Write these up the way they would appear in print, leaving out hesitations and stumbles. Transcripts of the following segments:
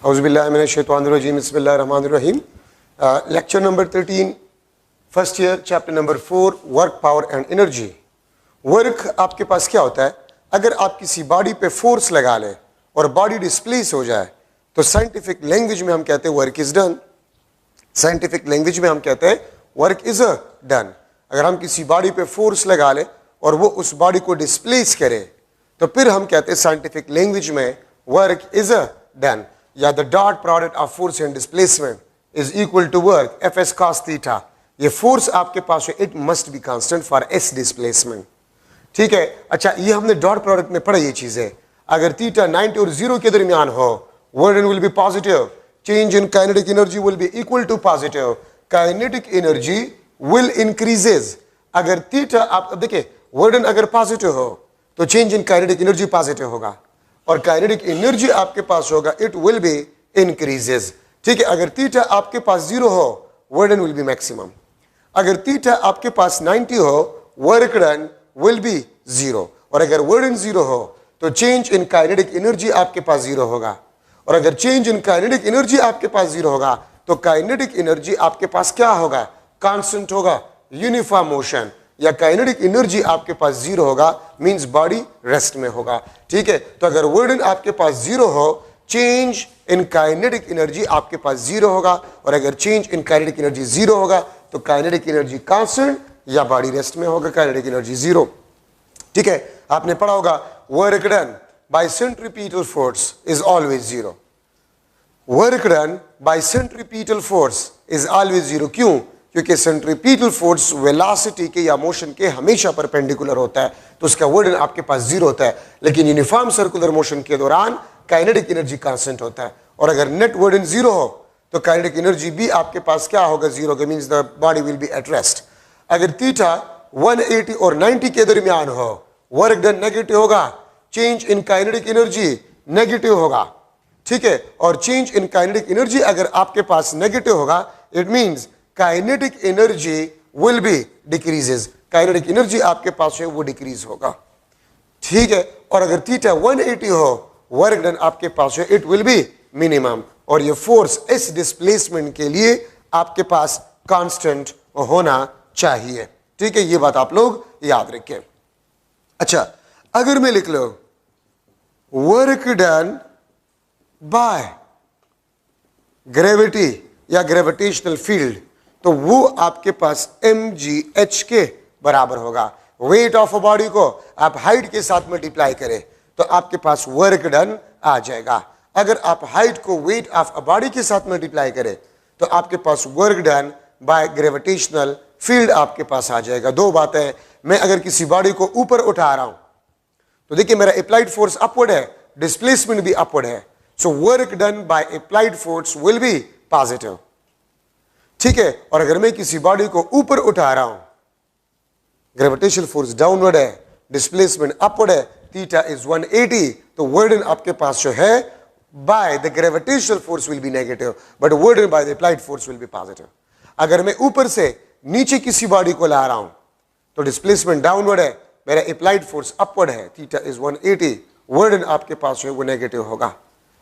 औज़ुबिल्लाहि मिनश्शैतानिर्रजीम बिस्मिल्लाहिर्रहमानिर्रहीम। Lecture number 13, first year, chapter number 4, work, power and energy. Work आपके पास क्या होता है? अगर आप किसी बॉडी पे फोर्स लगा लें और बॉडी डिस्प्लेस हो जाए तो साइंटिफिक लैंग्वेज में हम कहते हैं work is done. Scientific language में हम कहते हैं वर्क इज डन। अगर हम किसी बॉडी पे फोर्स लगा लें और वो उस बॉडी को डिस्प्लेस करे तो फिर हम कहते हैं साइंटिफिक लैंग्वेज में वर्क इज डन, या the dot product of force and displacement is equal to work F S cos theta. ये फोर्स आपके पास है, it must be constant for S displacement. ठीक है, अच्छा ये हमने डॉट प्रोडक्ट में पढ़ा ये चीजें। अगर थीटा 90 और 0 के दरमियान हो, work will be positive, change in kinetic energy will be equal to positive, kinetic energy will increases. अगर थीटा आप देखिए, वर्डन अगर पॉजिटिव हो तो change in kinetic energy positive होगा, और काइनेटिक एनर्जी आपके पास होगा, इट विल बी इंक्रीजेज। ठीक है, अगर थीटा आपके पास 0 हो, वर्डन विल बी मैक्सिमम। अगर थीटा आपके पास 90 हो, वर्क डन विल बी 0, और अगर वर्डन 0 हो तो चेंज इन काइनेटिक एनर्जी आपके पास 0 होगा, और अगर चेंज इन काइनेटिक एनर्जी आपके पास 0 होगा तो काइनेटिक एनर्जी आपके पास क्या होगा? कांस्टेंट होगा, यूनिफॉर्म मोशन। या काइनेटिक एनर्जी आपके पास 0 होगा, मींस बॉडी रेस्ट में होगा। ठीक है, तो अगर वर्डन आपके पास 0 हो, चेंज इन काइनेटिक एनर्जी आपके पास 0 होगा, और अगर चेंज इन काइनेटिक एनर्जी 0 होगा तो काइनेटिक एनर्जी कांस्टेंट या बॉडी रेस्ट में होगा, काइनेटिक एनर्जी 0। ठीक है, आपने पढ़ा होगा work done bye centripetal force is always 0। Work done bye centripetal force is always 0। क्यों? क्योंकि सेंट्रीपिटल फोर्स वेलोसिटी के या मोशन के हमेशा परपेंडिकुलर होता है, तो उसका वर्डन आपके पास 0 होता है। लेकिन यूनिफॉर्म सर्कुलर मोशन के दौरान काइनेटिक एनर्जी कांस्टेंट होता है, और अगर नेट वर्डन 0 हो तो काइनेटिक एनर्जी भी आपके पास क्या होगा? 0 होगा, means the body will B at rest. अगर थीटा 180 और 90 के दरमियान हो, वर्क डन नेगेटिव होगा, change in kinetic energy negative होगा। ठीक है, और चेंज इन काइनेटिक एनर्जी अगर आपके पास नेगेटिव होगा, it means kinetic energy will B decreases. Kinetic energy आपके पास है वो डिक्रीज होगा। ठीक है, और अगर थीटा 180 हो, वर्क डन आपके पास है, इट विल बी मिनिमम, और ये फोर्स इस डिस्प्लेसमेंट के लिए आपके पास कांस्टेंट होना चाहिए। ठीक है, ये बात आप लोग याद रखें। अच्छा, अगर मैं लिख लो वर्क डन बाय ग्रेविटी या ग्रेविटेशनल फील्ड, तो वो आपके पास mgh के बराबर होगा। वेट ऑफ अ बॉडी को आप हाइट के साथ मल्टीप्लाई करें तो आपके पास वर्क डन आ जाएगा। अगर आप हाइट को वेट ऑफ अ बॉडी के साथ मल्टीप्लाई करें तो आपके पास work done by gravitational field आपके पास आ जाएगा। दो बातें, मैं अगर किसी बॉडी को ऊपर उठा रहा हूं तो देखिए मेरा अप्लाइड फोर्स अपवर्ड है, डिस्प्लेसमेंट भी अपवर्ड है, so work done by applied force will be positive. ठीक है, और अगर मैं किसी बॉडी को ऊपर उठा रहा हूं, ग्रेविटेशनल फोर्स डाउनवर्ड है, डिस्प्लेसमेंट अपवर्ड है, थीटा इज 180, तो वर्डन आपके पास जो है by the gravitational force will B negative, but वर्डन by the applied force will be positive. अगर मैं ऊपर से नीचे किसी बॉडी को ला रहा हूं तो डिस्प्लेसमेंट डाउनवर्ड है, मेरा अप्लाइड फोर्स अपवर्ड है, थीटा इज 180, वर्डन आपके पास जो है वो नेगेटिव होगा।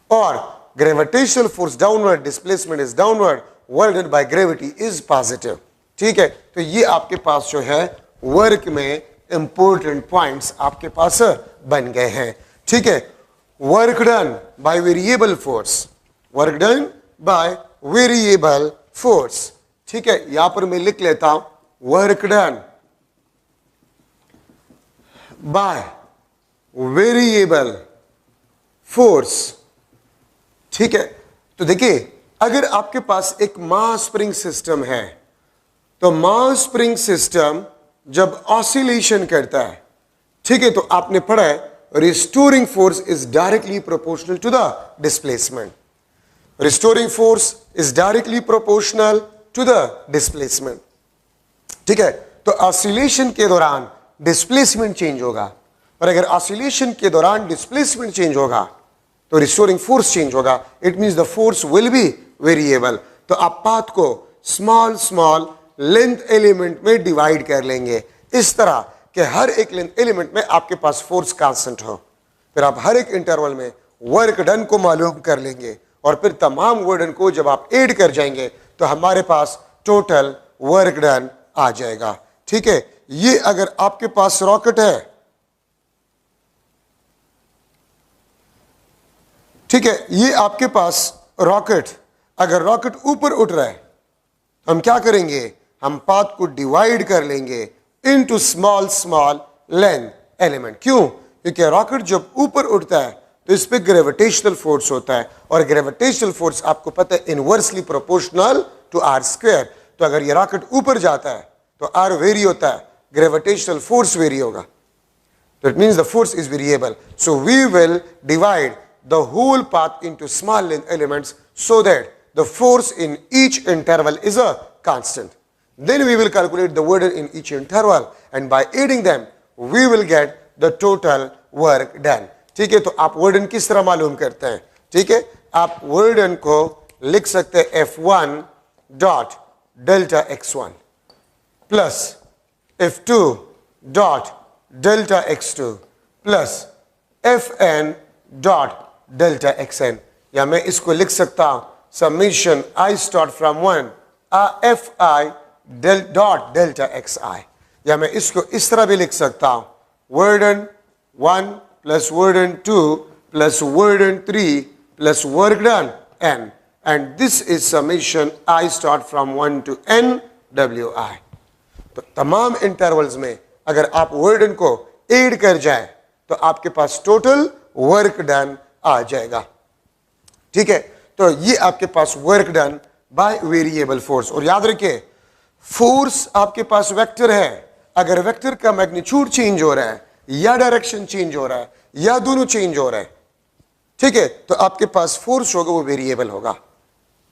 और gravitational force downward, displacement is downward, work done by gravity is positive. ठीक है, तो ये आपके पास जो है वर्क में इंपॉर्टेंट पॉइंट्स आपके पास बन गए हैं। ठीक है, work done by variable force, work done by variable force. ठीक है, यहां पर मैं लिख लेता हूं work done by variable force. ठीक है, तो देखिए अगर आपके पास एक मास स्प्रिंग सिस्टम है तो मास स्प्रिंग सिस्टम जब ऑसिलेशन करता है, ठीक है, तो आपने पढ़ा है restoring force is directly proportional to the displacement. Restoring force is directly proportional to the displacement. ठीक है, तो ऑसिलेशन के दौरान डिस्प्लेसमेंट चेंज होगा, और अगर ऑसिलेशन के दौरान डिस्प्लेसमेंट चेंज होगा तो रिस्टोरिंग फोर्स चेंज होगा, it means the force will B variable. तो आप पाथ को स्मॉल स्मॉल लेंथ एलिमेंट में डिवाइड कर लेंगे इस तरह कि हर एक लेंथ एलिमेंट में आपके पास फोर्स कांस्टेंट हो। फिर आप हर एक इंटरवल में वर्क डन को मालूम कर लेंगे और फिर तमाम वर्डन को जब आप ऐड कर जाएंगे तो हमारे पास टोटल वर्क डन आ जाएगा। ठीक है, ये अगर आपके पास रॉकेट है, ठीक है, ये आपके पास रॉकेट, अगर रॉकेट ऊपर उठ रहा है हम क्या करेंगे, हम पाथ को डिवाइड कर लेंगे into small small length element. क्यों? क्योंकि रॉकेट जब ऊपर उठता है तो इस पे ग्रेविटेशनल फोर्स होता है, और ग्रेविटेशनल फोर्स आपको पता है inversely proportional to r square. तो अगर ये रॉकेट ऊपर जाता है तो आर वेरी होता है, ग्रेविटेशनल फोर्स वेरी होगा, तो it means the force is variable. So we will divide the whole path into small length elements so that the force in each interval is a constant. Then we will calculate the burden in each interval, and by adding them we will get the total work done. ठीक है, तो आप burden किस तरह मालूम करते हैं? ठीक है, आप burden को लिख सकते हैं F1 dot delta x1 plus F2 dot delta x2 plus Fn dot delta xn, या मैं इसको लिख सकता हूं summation I start from 1 F I dot delta X I, या मैं इसको इस तरह भी लिख सकता हूं work done 1 plus work done 2 plus work done 3 plus work done n, and this is summation I start from 1 to n W I. तो तमाम इंटरवल्स में अगर आप वर्डन को ऐड कर जाए तो आपके पास टोटल वर्क डन आ जाएगा। ठीक है, तो ये आपके पास work done by variable force. और याद रखिए फोर्स आपके पास वेक्टर है, अगर वेक्टर का मैग्नीट्यूड चेंज हो रहा है या डायरेक्शन चेंज हो रहा है या दोनों चेंज हो रहा है, ठीक है, तो आपके पास फोर्स होगा वो वेरिएबल होगा।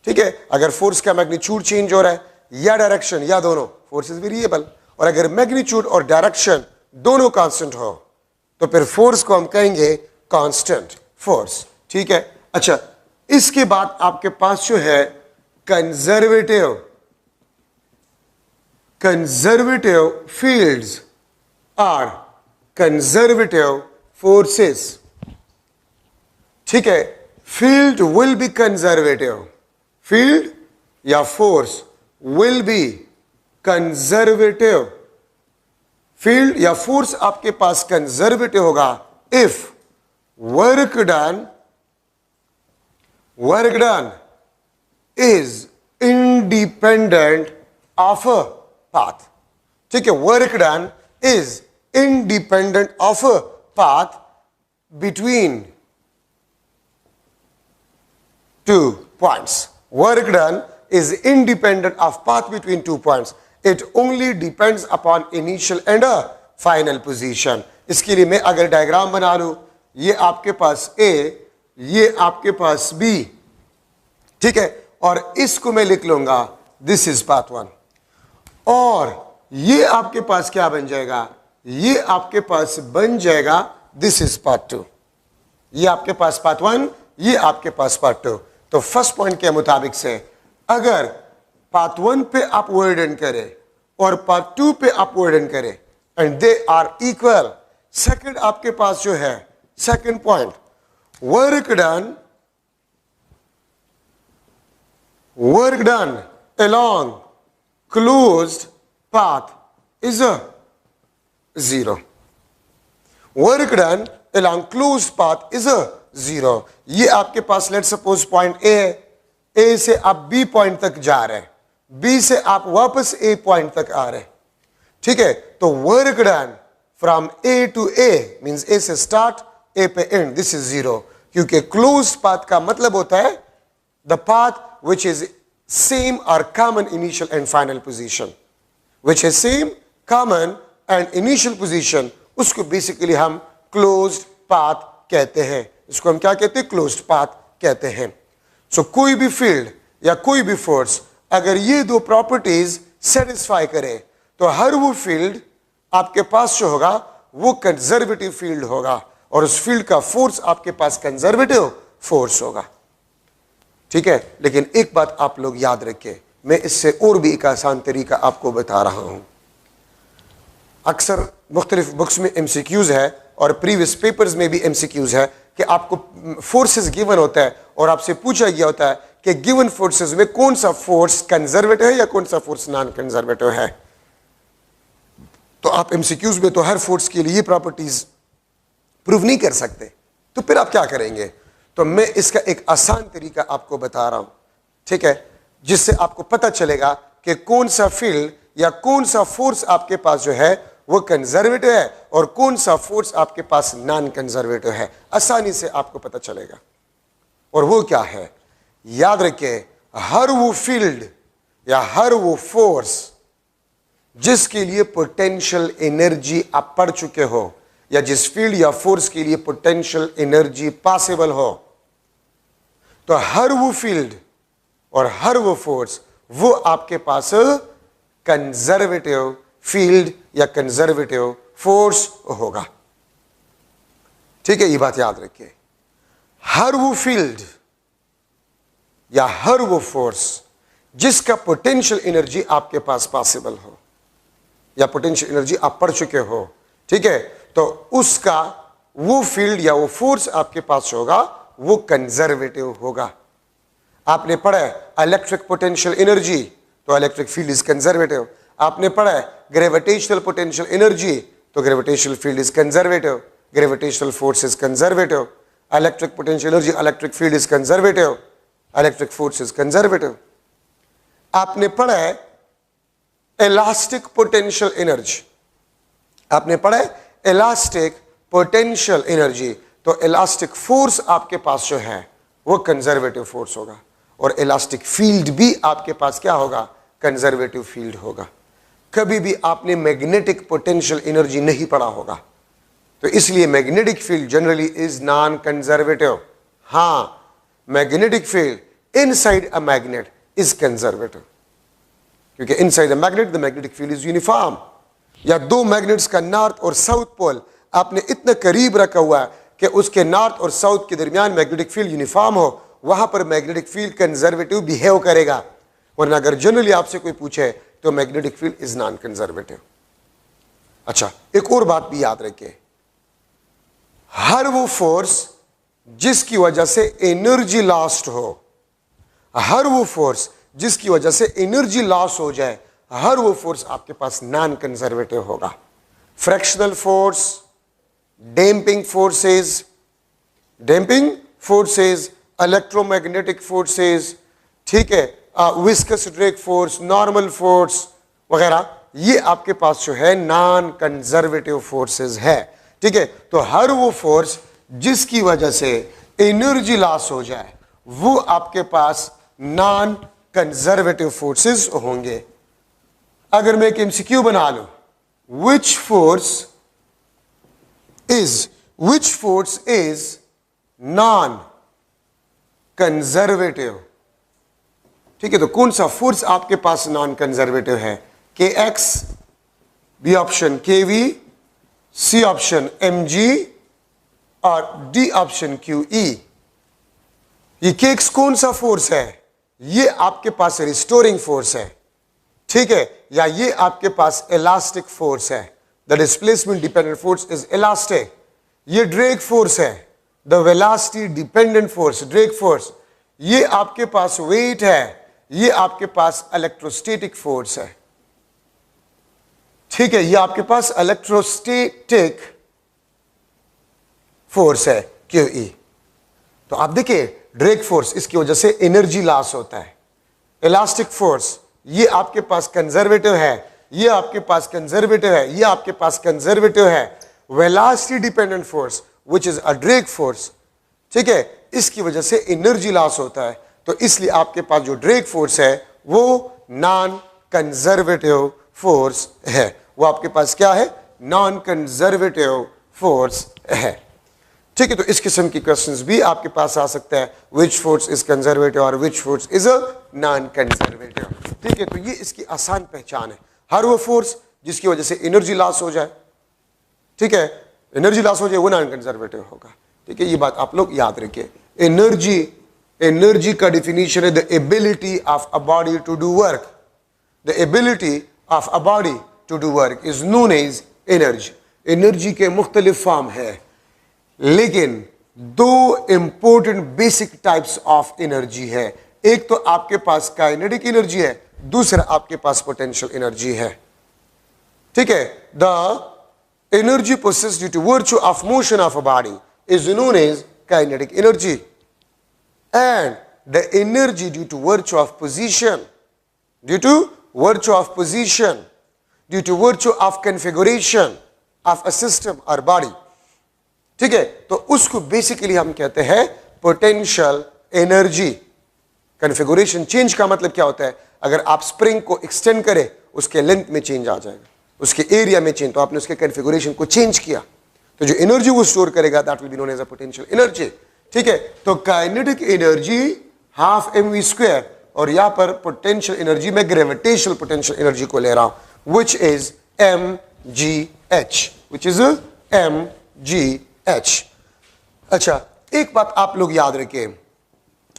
ठीक है, अगर फोर्स का मैग्नीट्यूड चेंज हो रहा है या डायरेक्शन या दोनों, फोर्स इज वेरिएबल। और अगर मैग्नीट्यूड और डायरेक्शन दोनों कांस्टेंट हो तो फिर फोर्स को हम कहेंगे कांस्टेंट फोर्स। ठीक है, अच्छा, इसके बाद आपके पास जो है conservative fields are conservative forces. ठीक है, field will be conservative, field या force will be conservative, field या फोर्स आपके पास कंजर्वेटिव होगा if work done is independent of a path. ठीक है, work done is independent of a path between two points. Work done is independent of path between 2 points. It only depends upon initial and a final position. इसके लिए मैं अगर diagram बना लूं, ये आपके पास A, ये आपके पास B, ठीक है, और इसको मैं लिख लूंगा दिस इज पाथ 1, और ये आपके पास क्या बन जाएगा, ये आपके पास बन जाएगा दिस इज पाथ 2। ये आपके पास पाथ 1, ये आपके पास पाथ 2। तो फर्स्ट पॉइंट के मुताबिक से अगर पाथ 1 पे आप वर्डन करें और पाथ 2 पे आप वर्डन करें and they are equal, second आपके पास जो है second point, work done along closed path is a 0. Work done along closed path is a 0. ये आपके पास लेट सपोज पॉइंट A है, A से आप B पॉइंट तक जा रहे हैं, B से आप वापस A पॉइंट तक आ रहे हैं। ठीक है, तो work done from A to A means A से स्टार्ट A पे एंड, दिस इज 0, क्योंकि क्लोज्ड पाथ का मतलब होता है the path which is same और common initial and final position, which is same common and initial position, उसको basically हम क्लोज्ड पाथ कहते हैं। इसको हम क्या कहते हैं, क्लोज्ड पाथ कहते हैं। सो कोई भी फील्ड या कोई भी फोर्स अगर ये दो प्रॉपर्टीज सेटिस्फाई करे तो हर वो फील्ड आपके पास जो होगा वो कंजर्वेटिव फील्ड होगा, और उस फील्ड का फोर्स आपके पास कंजर्वेटिव फोर्स होगा। ठीक है, लेकिन एक बात आप लोग याद रखें, मैं इससे और भी एक आसान तरीका आपको बता रहा हूं। अक्सर मुख्तलिफ बुक्स में एमसीक्यूज है और प्रीवियस पेपर्स में भी एमसीक्यूज है कि आपको फोर्सेस गिवन होता है और आपसे पूछा गया होता है कि गिवन फोर्सेस में कौन सा फोर्स कंजर्वेटिव है या कौन सा फोर्स नॉन कंजर्वेटिव है, तो आप एमसीक्यूज में तो हर फोर्स के लिए प्रॉपर्टीज प्रूव नहीं कर सकते, तो फिर आप क्या करेंगे? तो मैं इसका एक आसान तरीका आपको बता रहा हूं, ठीक है, जिससे आपको पता चलेगा कि कौन सा फील्ड या कौन सा फोर्स आपके पास जो है वो कंजर्वेटिव है और कौन सा फोर्स आपके पास नॉन कंजर्वेटिव है। आसानी से आपको पता चलेगा। और वो क्या है? याद रखिए, हर वो फील्ड या हर वो फोर्स जिसके लिए पोटेंशियल एनर्जी आप पढ़ चुके हो या जिस फील्ड या फोर्स के लिए पोटेंशियल एनर्जी पॉसिबल हो, तो हर वो फील्ड और हर वो फोर्स वो आपके पास कंजर्वेटिव फील्ड या कंजर्वेटिव फोर्स होगा। ठीक है, ये बात याद रखिए। हर वो फील्ड या हर वो फोर्स जिसका पोटेंशियल एनर्जी आपके पास पॉसिबल हो या पोटेंशियल एनर्जी आप पढ़ चुके हो, ठीक है, तो उसका वो फील्ड या वो फोर्स आपके पास होगा वो कंजर्वेटिव होगा। आपने पढ़ा है इलेक्ट्रिक पोटेंशियल एनर्जी, तो इलेक्ट्रिक फील्ड इज कंजर्वेटिव। आपने पढ़ा है ग्रेविटेशनल पोटेंशियल एनर्जी, तो gravitational field is conservative, gravitational force is conservative. Electric potential energy, electric field is conservative, electric force is conservative. आपने पढ़ा है इलास्टिक पोटेंशियल एनर्जी, आपने पढ़ा है इलास्टिक पोटेंशियल एनर्जी, तो इलास्टिक फोर्स आपके पास जो है वो कंजर्वेटिव फोर्स होगा और इलास्टिक फील्ड भी आपके पास क्या होगा? कंजर्वेटिव फील्ड होगा। कभी भी आपने मैग्नेटिक पोटेंशियल एनर्जी नहीं पढ़ा होगा, तो इसलिए magnetic field generally is non conservative. हां, magnetic field inside a magnet is conservative, क्योंकि inside the magnetic field is uniform. या दो मैग्नेट्स का नॉर्थ और साउथ पोल आपने इतना करीब रखा हुआ है कि उसके नॉर्थ और साउथ के दरमियान मैग्नेटिक फील्ड यूनिफॉर्म हो, वहां पर मैग्नेटिक फील्ड कंजर्वेटिव बिहेव करेगा। वरना अगर जनरली आपसे कोई पूछे तो magnetic field is non conservative. अच्छा, एक और बात भी याद रखिए, हर वो फोर्स जिसकी वजह से एनर्जी लॉस्ट हो, हर वो फोर्स जिसकी वजह से एनर्जी लॉस हो जाए, हर वो फोर्स आपके पास नॉन कंजर्वेटिव होगा। Fractional force, damping forces, electromagnetic forces, ठीक है, viscous drag force, normal force वगैरह, ये आपके पास जो है नॉन कंजर्वेटिव फोर्सेस है। ठीक है, तो हर वो फोर्स जिसकी वजह से एनर्जी लॉस हो जाए वो आपके पास नॉन कंजर्वेटिव फोर्सेस होंगे। अगर मैं एक एमसीक्यू बना लूं, which force is non conservative, ठीक है, तो कौन सा फोर्स आपके पास नॉन कंजर्वेटिव है? के एक्स, बी ऑप्शन के v, C option m g और डी ऑप्शन क्यू ई। ये के एक्स कौन सा फोर्स है? ये आपके पास रिस्टोरिंग फोर्स है, ठीक है, या ये आपके पास इलास्टिक फोर्स है। The displacement dependent force is elastic. ये ड्रैग फोर्स है, the velocity dependent force, drag force. ये आपके पास वेट है, ये आपके पास इलेक्ट्रोस्टैटिक फोर्स है, ठीक है, ये आपके पास इलेक्ट्रोस्टैटिक फोर्स है, क्यू ई। तो आप देखिए, ड्रैग फोर्स, इसकी वजह से एनर्जी लॉस होता है। इलास्टिक फोर्स, ये आपके पास कंजर्वेटिव है, ये आपके पास कंजर्वेटिव है, ये आपके पास कंजर्वेटिव है। Velocity dependent force which is a drag force, ठीक है, इसकी वजह से एनर्जी लॉस होता है, तो इसलिए आपके पास जो ड्रैग फोर्स है वो नॉन कंजर्वेटिव फोर्स है। वो आपके पास क्या है? नॉन कंजर्वेटिव फोर्स है, ठीक है। तो इस किस्म की क्वेश्चंस भी आपके पास आ सकता है, विच फोर्स इज कंजर्वेटिव और which force is a non conservative, ठीक है। तो ये इसकी आसान पहचान है, हर वो फोर्स जिसकी वजह से एनर्जी लॉस हो जाए, ठीक है, एनर्जी लॉस हो जाए, वो नॉन कंजर्वेटिव होगा, ठीक है। ये बात आप लोग याद रखिए। एनर्जी का डिफिनीशन है the ability of a body to do work. The ability of a body to do work is known as energy. Energy के मुख्तलिफ फॉर्म है, लेकिन दो important basic types of energy है। एक तो आपके पास काइनेटिक एनर्जी है, दूसरा आपके पास पोटेंशियल एनर्जी है। ठीक है, the energy possessed due to virtue of motion of a body is known as kinetic energy, and the energy due to virtue of position, due to virtue of position, due to virtue of configuration of a system or body, ठीक है, तो उसको basically हम कहते हैं potential energy. Configuration change का मतलब क्या होता है? अगर आप स्प्रिंग को एक्सटेंड करें, उसके लेंथ में चेंज आ जाएगा, उसके एरिया में चेंज, तो आपने उसके कन्फिगुरेशन को चेंज किया, तो जो एनर्जी वो स्टोर करेगा that will be known as a potential energy. ठीक है, तो kinetic energy half m v square, और यहां पर पोटेंशियल एनर्जी में ग्रेविटेशनल पोटेंशियल एनर्जी को ले रहा हूं, which is m g h, which is m g h. अच्छा, एक बात आप लोग याद रखें,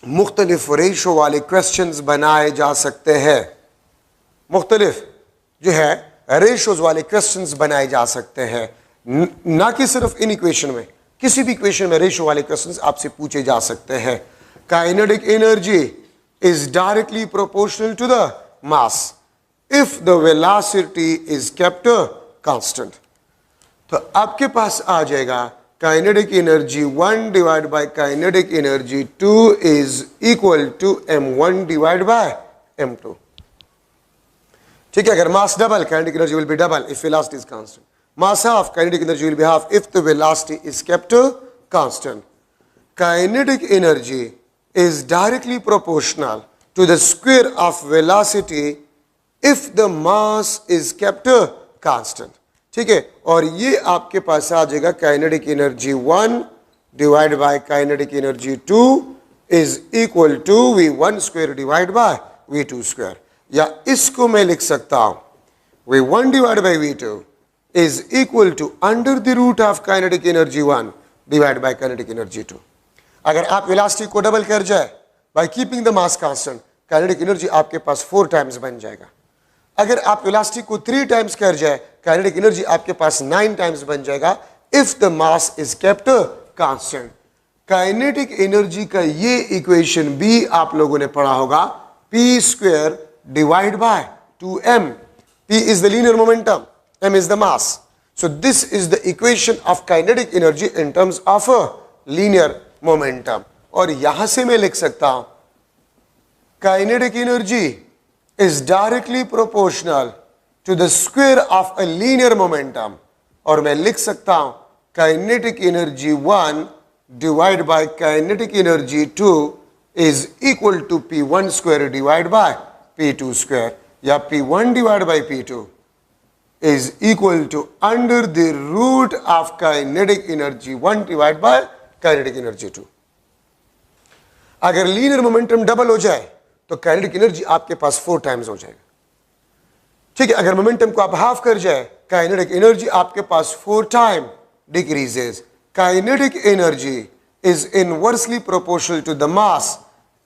मुख्तलिफ रेशो वाले क्वेश्चंस बनाए जा सकते हैं, मुख्तलिफ जो है रेशोज वाले क्वेश्चंस बनाए जा सकते हैं, ना कि सिर्फ इन इक्वेशन में, किसी भी इक्वेशन में रेशो वाले क्वेश्चंस आपसे पूछे जा सकते हैं। Kinetic energy is directly proportional to the mass if the velocity is kept constant. तो आपके पास आ जाएगा kinetic energy 1 divide by kinetic energy 2 is equal to m1 divide by m2। ठीक है, अगर mass double, kinetic energy will be double if velocity is constant. Mass half, kinetic energy will be half if the velocity is kept constant. Kinetic energy is directly proportional to the square of velocity if the mass is kept constant. ठीक है, और ये आपके पास आ जाएगा kinetic energy 1 divide by kinetic energy 2 is equal to v1 square divide by v2 square, या इसको मैं लिख सकता हूं v1 divide by v2 is equal to under the root of kinetic energy 1 divided by kinetic energy 2। अगर आप velocity को double कर जाए by keeping the mass constant, kinetic energy आपके पास 4 टाइम्स बन जाएगा। अगर आप वेलोसिटी को 3 टाइम्स कर जाए, kinetic energy आपके पास 9 टाइम्स बन जाएगा if the mass is kept constant। Kinetic energy का ये इक्वेशन भी आप लोगों ने पढ़ा होगा, p square divide bye 2m। p is the linear momentum, m is the mass, so this is the equation of kinetic energy in terms of a linear momentum। और यहां से मैं लिख सकता हूं kinetic energy is directly proportional to the square of a linear momentum, और मैं लिख सकता हूं kinetic energy 1 divided by kinetic energy 2 is equal to p1 square divided by p2 square, या p1 divided by p2 is equal to under the root of kinetic energy 1 divided by kinetic energy 2। अगर linear momentum double हो जाए तो kinetic energy आपके पास 4 times हो जाएगा। ठीक है, अगर मोमेंटम को आप हाफ कर जाए, काइनेटिक एनर्जी आपके पास 4 time decreases. Kinetic energy is inversely proportional to the mass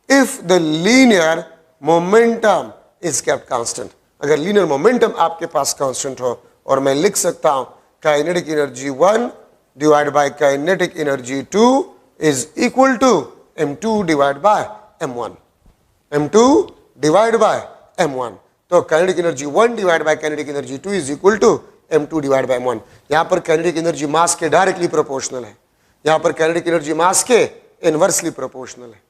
if the linear momentum is kept constant. अगर लीनियर मोमेंटम आपके पास कांस्टेंट हो, और मैं लिख सकता हूं kinetic energy 1 divide by kinetic energy 2 is equal to m2 divide by m1, m2 divide by m1। तो kinetic energy 1 divide by kinetic energy 2 is equal to m2 divide by m1। यहां पर kinetic energy मास के directly proportional है, यहां पर kinetic energy मास के inversely proportional है।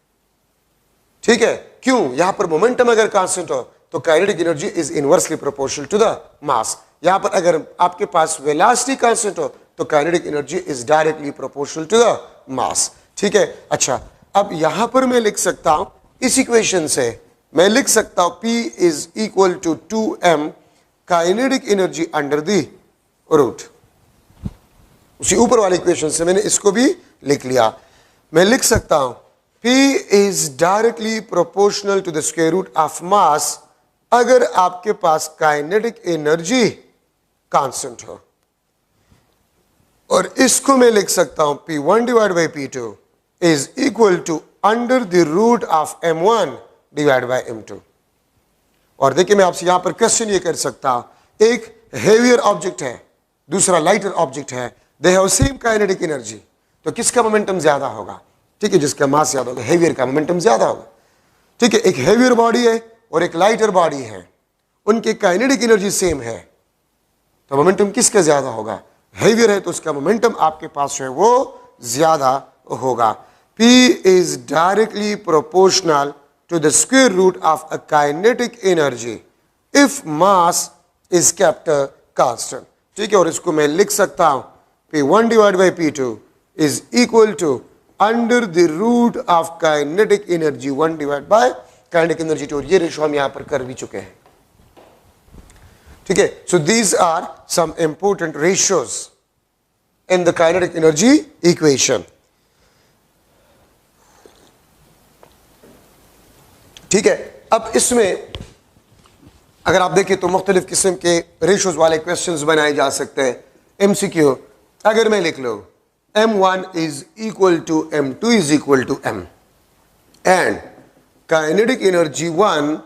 ठीक है, क्यों? यहां पर मोमेंटम अगर कांस्टेंट हो तो kinetic energy is inversely proportional to the mass. यहां पर अगर आपके पास वेलोसिटी कांस्टेंट हो तो kinetic energy is directly proportional to the mass. ठीक है, अच्छा, अब यहां पर मैं लिख सकता हूं, इस इक्वेशन से मैं लिख सकता हूं P is equal to 2m kinetic energy under the root. उसी ऊपर वाले इक्वेशन से मैंने इसको भी लिख लिया। मैं लिख सकता हूं P is directly proportional to the square root of mass अगर आपके पास काइनेटिक एनर्जी कांस्टेंट हो, और इसको मैं लिख सकता हूं P1 divide by P2 is equal to under the root of m1 divide by m2। और देखिए, मैं आपसे यहां पर क्वेश्चन ये कर सकता हूं, एक हेवियर ऑब्जेक्ट है, दूसरा लाइटर ऑब्जेक्ट है, they have same kinetic energy, तो किसका मोमेंटम ज्यादा होगा? ठीक है, जिसका मास ज्यादा होगा, हेवियर का मोमेंटम ज्यादा होगा। ठीक है, एक हेवियर बॉडी है और एक लाइटर बॉडी है, उनके काइनेटिक एनर्जी सेम है, तो मोमेंटम किसका ज्यादा होगा? हेवियर है तो उसका मोमेंटम आपके पास जो है वो ज्यादा होगा। P is directly proportional to the square root of a kinetic energy if mass is kept constant। ठीक है, और इसको मैं लिख सकता हूं P1 divided by P2 is equal to under the root of kinetic energy 1 divided by kinetic energy 2। और ये रेशो हम यहां पर कर भी चुके हैं। ठीक है, so these are some important ratios in the kinetic energy equation। ठीक है, अब इसमें अगर आप देखें तो मुख्तलिफ किस्म के रेशोज वाले क्वेश्चंस बनाए जा सकते हैं। एमसीक्यू अगर मैं लिख लो M1 is equal to M2 is equal to M and kinetic energy 1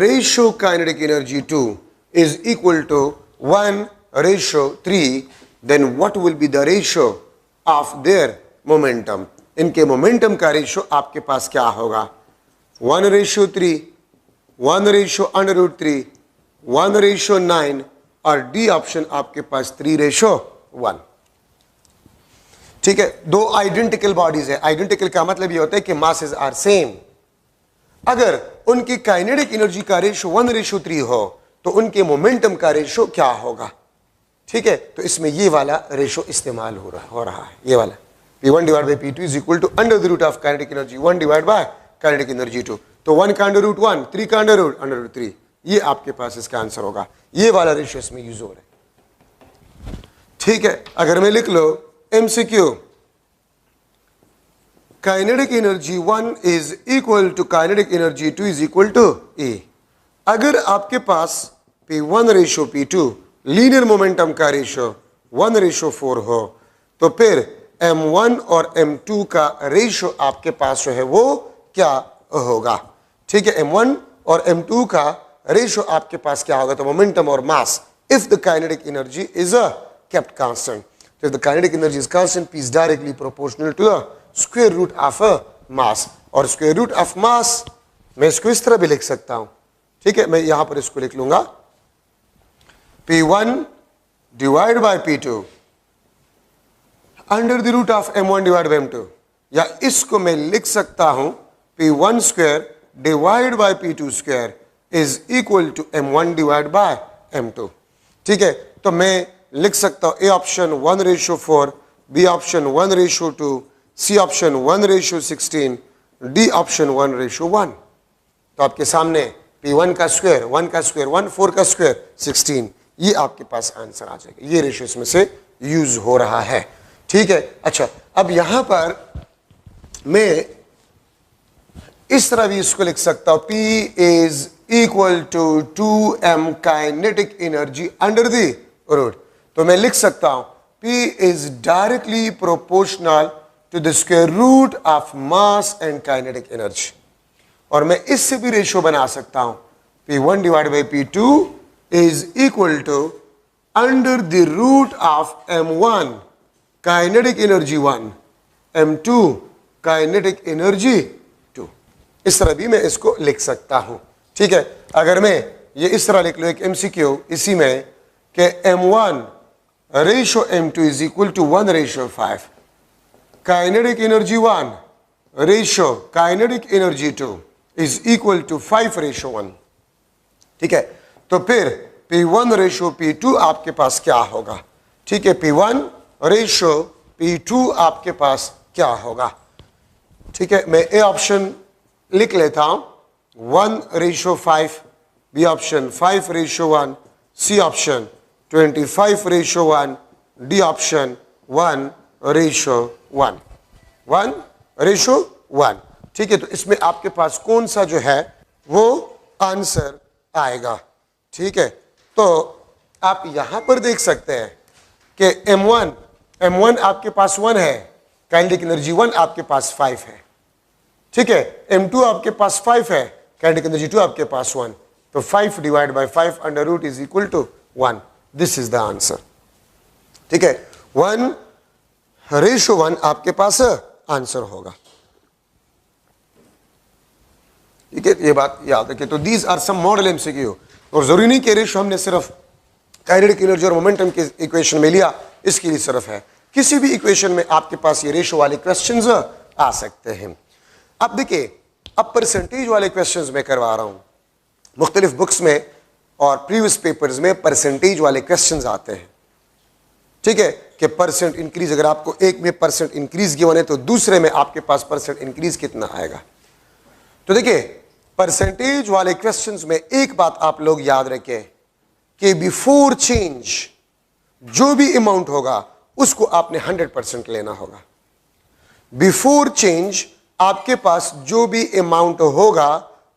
ratio kinetic energy 2 is equal to 1 ratio 3, then what will be the ratio of their momentum? इनके momentum का ratio आपके पास क्या होगा? 1:3, 1/√3, 1:9 और डी ऑप्शन आपके पास 3:1। ठीक है, दो आइडेंटिकल बॉडीज है। आइडेंटिकल का मतलब ये होता है कि मासेस आर सेम। अगर उनकी काइनेटिक एनर्जी का रेशो 1:3 हो तो उनके मोमेंटम का रेशो क्या होगा? ठीक है, तो इसमें ये वाला रेशो इस्तेमाल हो रहा है, ये वाला P1 divided by P2 is equal to under the root of kinetic energy 1 divided by kinetic energy 2। तो 1 का √1, 3 का √3, ये आपके पास इसका आंसर होगा। ये वाला रेशो इसमें यूज हो रहा है। ठीक है, अगर मैं लिख लो MCQ kinetic energy 1 is equal to kinetic energy 2 is equal to A। अगर आपके पास P1:P2 लीनियर मोमेंटम का रेशो 1:4 हो तो फिर M1 और M2 का रेशो आपके पास जो है वो क्या होगा? ठीक है, M1 और M2 का रेशो आपके पास क्या होगा? तो मोमेंटम और mass if the kinetic energy is kept constant। तो if the kinetic energy is constant, P is directly proportional to the square root of a mass। और square root of mass मैं इसको इस तरह भी लिख सकता हूं। ठीक है, मैं यहां पर इसको लिख लूंगा P1 divided by P2 under the root of M1 divided by M2, या इसको मैं लिख सकता हूं P1 square divided by P2 square is equal to M1 divided by M2। ठीक है, तो मैं लिख सकता हूं A option 1:4, B option 1:2, C option 1:16, D option 1:1। तो आपके सामने P1 का स्क्वायर 1 का स्क्वायर 1, 4 का स्क्वायर 16, ये आपके पास आंसर आ जाएगा। ये रेशियो इसमें से यूज हो रहा है। ठीक है, अच्छा अब यहां पर मैं इस तरह भी इसको लिख सकता हूं P is equal to 2m kinetic energy under the root. तो मैं लिख सकता हूं P is directly proportional to the square root of mass and kinetic energy। और मैं इससे भी रेशियो बना सकता हूं P1 divided by P2 is equal to under the root of M1 kinetic energy 1, M2 kinetic energy 2। इस तरह भी मैं इसको लिख सकता हूं। ठीक है, अगर मैं ये इस तरह लिख लूं एक MCQ इसी में कि M1 ratio M2 is equal to 1:5, kinetic energy 1 ratio kinetic energy 2 is equal to 5:1। ठीक है, तो फिर P1:P2 आपके पास क्या होगा? ठीक है, P1:P2 आपके पास क्या होगा? ठीक है, मैं A ऑप्शन लिख लेता हूं 1:5, B option 5:1, C option 25:1, D option 1:1, 1:1। ठीक है, तो इसमें आपके पास कौन सा जो है वो आंसर आएगा? ठीक है, तो आप यहां पर देख सकते हैं कि M1 आपके पास 1 है, काइनेटिक एनर्जी 1 आपके पास 5 है। ठीक है, M2 आपके पास 5 है, काइनेटिक एनर्जी 2 आपके पास 1। तो 5 divided by 5 under root is equal to 1। This is the answer. ठीक है, 1 रेशो 1 आपके पास आंसर होगा। ठीक है, ये बात याद रखिए। तो these are some model MCQ, और जरूरी नहीं कि रेशो हमने सिर्फ काइनेटिक एनर्जी और मोमेंटम के इक्वेशन में लिया, इसके लिए सिर्फ है, किसी भी इक्वेशन में आपके पास ये रेशो वाले क्वेश्चंस आ सकते हैं। अब देखिए, अब परसेंटेज वाले क्वेश्चंस मैं करवा रहा हूं। मुख्तलिफ बुक्स में और प्रीवियस पेपर्स में परसेंटेज वाले क्वेश्चंस आते हैं। ठीक है, कि परसेंट इंक्रीज, अगर आपको एक में परसेंट इंक्रीज गिवन है तो दूसरे में आपके पास परसेंट इंक्रीज कितना आएगा। तो देखिए, परसेंटेज वाले क्वेश्चंस में एक बात आप लोग याद रखें कि बिफोर चेंज जो भी अमाउंट होगा उसको आपने 100% लेना होगा। बिफोर चेंज आपके पास जो भी अमाउंट होगा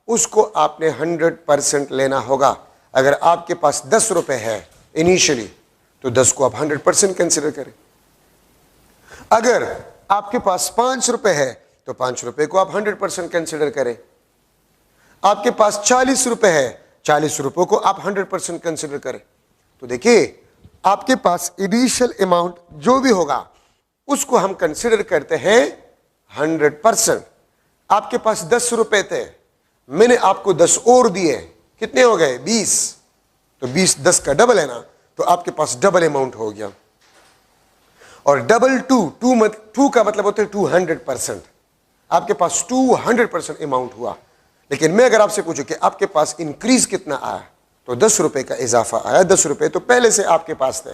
उसको आपने 100% लेना होगा। अगर आपके पास 10 रुपए है इनिशियली तो 10 को आप 100% कंसिडर करें। अगर आपके पास 5 रुपए है तो 5 रुपए को आप 100% कंसिडर करें। आपके पास 40 रुपए है, 40 रुपए को आप 100% कंसिडर करें। तो देखिए, आपके पास इनिशियल अमाउंट जो भी होगा उसको हम कंसिडर करते हैं 100%। आपके पास 10 रुपए थे, मैंने आपको 10 और दिए, कितने हो गए? 20। तो 20 10 का डबल है ना, तो आपके पास डबल अमाउंट हो गया। और डबल टू का मतलब होता है 200%। आपके पास 200% अमाउंट हुआ। लेकिन मैं अगर आपसे पूछूं कि आपके पास इंक्रीज कितना आया, तो 10 रुपए का इजाफा आया। 10 रुपए तो पहले से आपके पास थे,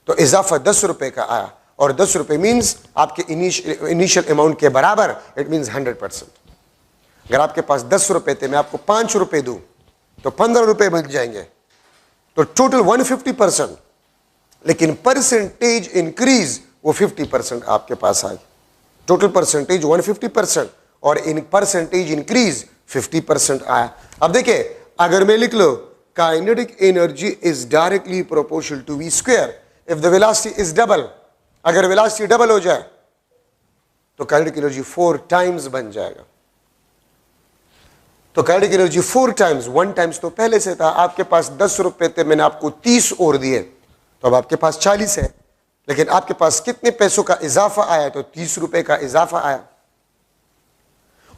तो इजाफा 10 रुपए का आया, और 10 रुपए मीन्स आपके इनिशियल अमाउंट के बराबर, इट मीन्स 100%। अगर आपके पास 10 रुपए थे, मैं आपको 5 रुपए दूं तो 15 रुपए बन जाएंगे, तो टोटल 150%। लेकिन परसेंटेज इंक्रीज वो 50% आपके पास आई। टोटल परसेंटेज 150% और इन परसेंटेज इंक्रीज 50% आया। अब देखिए, अगर मैं लिख लो kinetic energy is directly proportional to v square if the velocity is double. अगर वेलोसिटी डबल हो जाए तो काइनेटिक एनर्जी 4 टाइम्स बन जाएगा। तो काइनेटिक एनर्जी 4 टाइम्स, 1 टाइम्स तो पहले से था। आपके पास 10 रुपए थे, मैंने आपको 30 और दिए, तो अब आपके पास 40 है। लेकिन आपके पास कितने पैसों का इजाफा आया? तो 30 रुपए का इजाफा आया।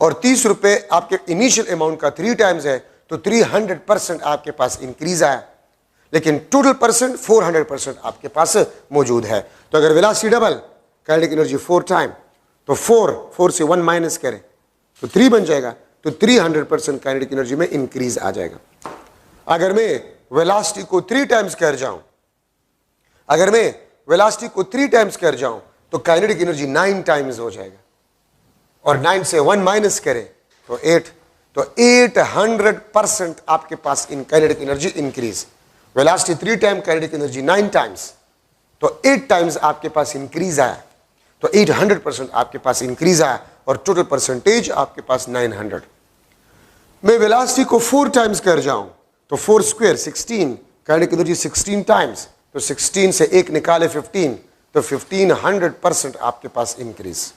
और 30 रुपए आपके इनिशियल अमाउंट का 3 टाइम्स है, तो 300% आपके पास इंक्रीज आया। लेकिन टोटल परसेंट 400% आपके पास मौजूद है। तो अगर velocity double, kinetic energy 4 time, तो 4 से 1 माइनस करें तो 3 बन जाएगा। तो 300% काइनेटिक एनर्जी में इंक्रीज आ जाएगा। अगर मैं वेलोसिटी को 3 टाइम्स कर जाऊं, अगर मैं वेलोसिटी को 3 टाइम्स कर जाऊं तो काइनेटिक एनर्जी 9 टाइम्स हो जाएगा। और 9 से 1 माइनस करें तो 8, तो 800% आपके पास in kinetic energy increase. Velocity 3 time, kinetic energy 9 times, तो 8 टाइम्स आपके पास इंक्रीज आया। तो 800% आपके पास इंक्रीज आया, और टोटल परसेंटेज आपके पास 900। मैं वेलोसिटी को 4 टाइम्स कर जाऊं तो 4 स्क्वायर 16, काइनेटिक एनर्जी 16 टाइम्स, तो 16 से 1 निकाले 15, तो 1500% आपके पास इंक्रीज,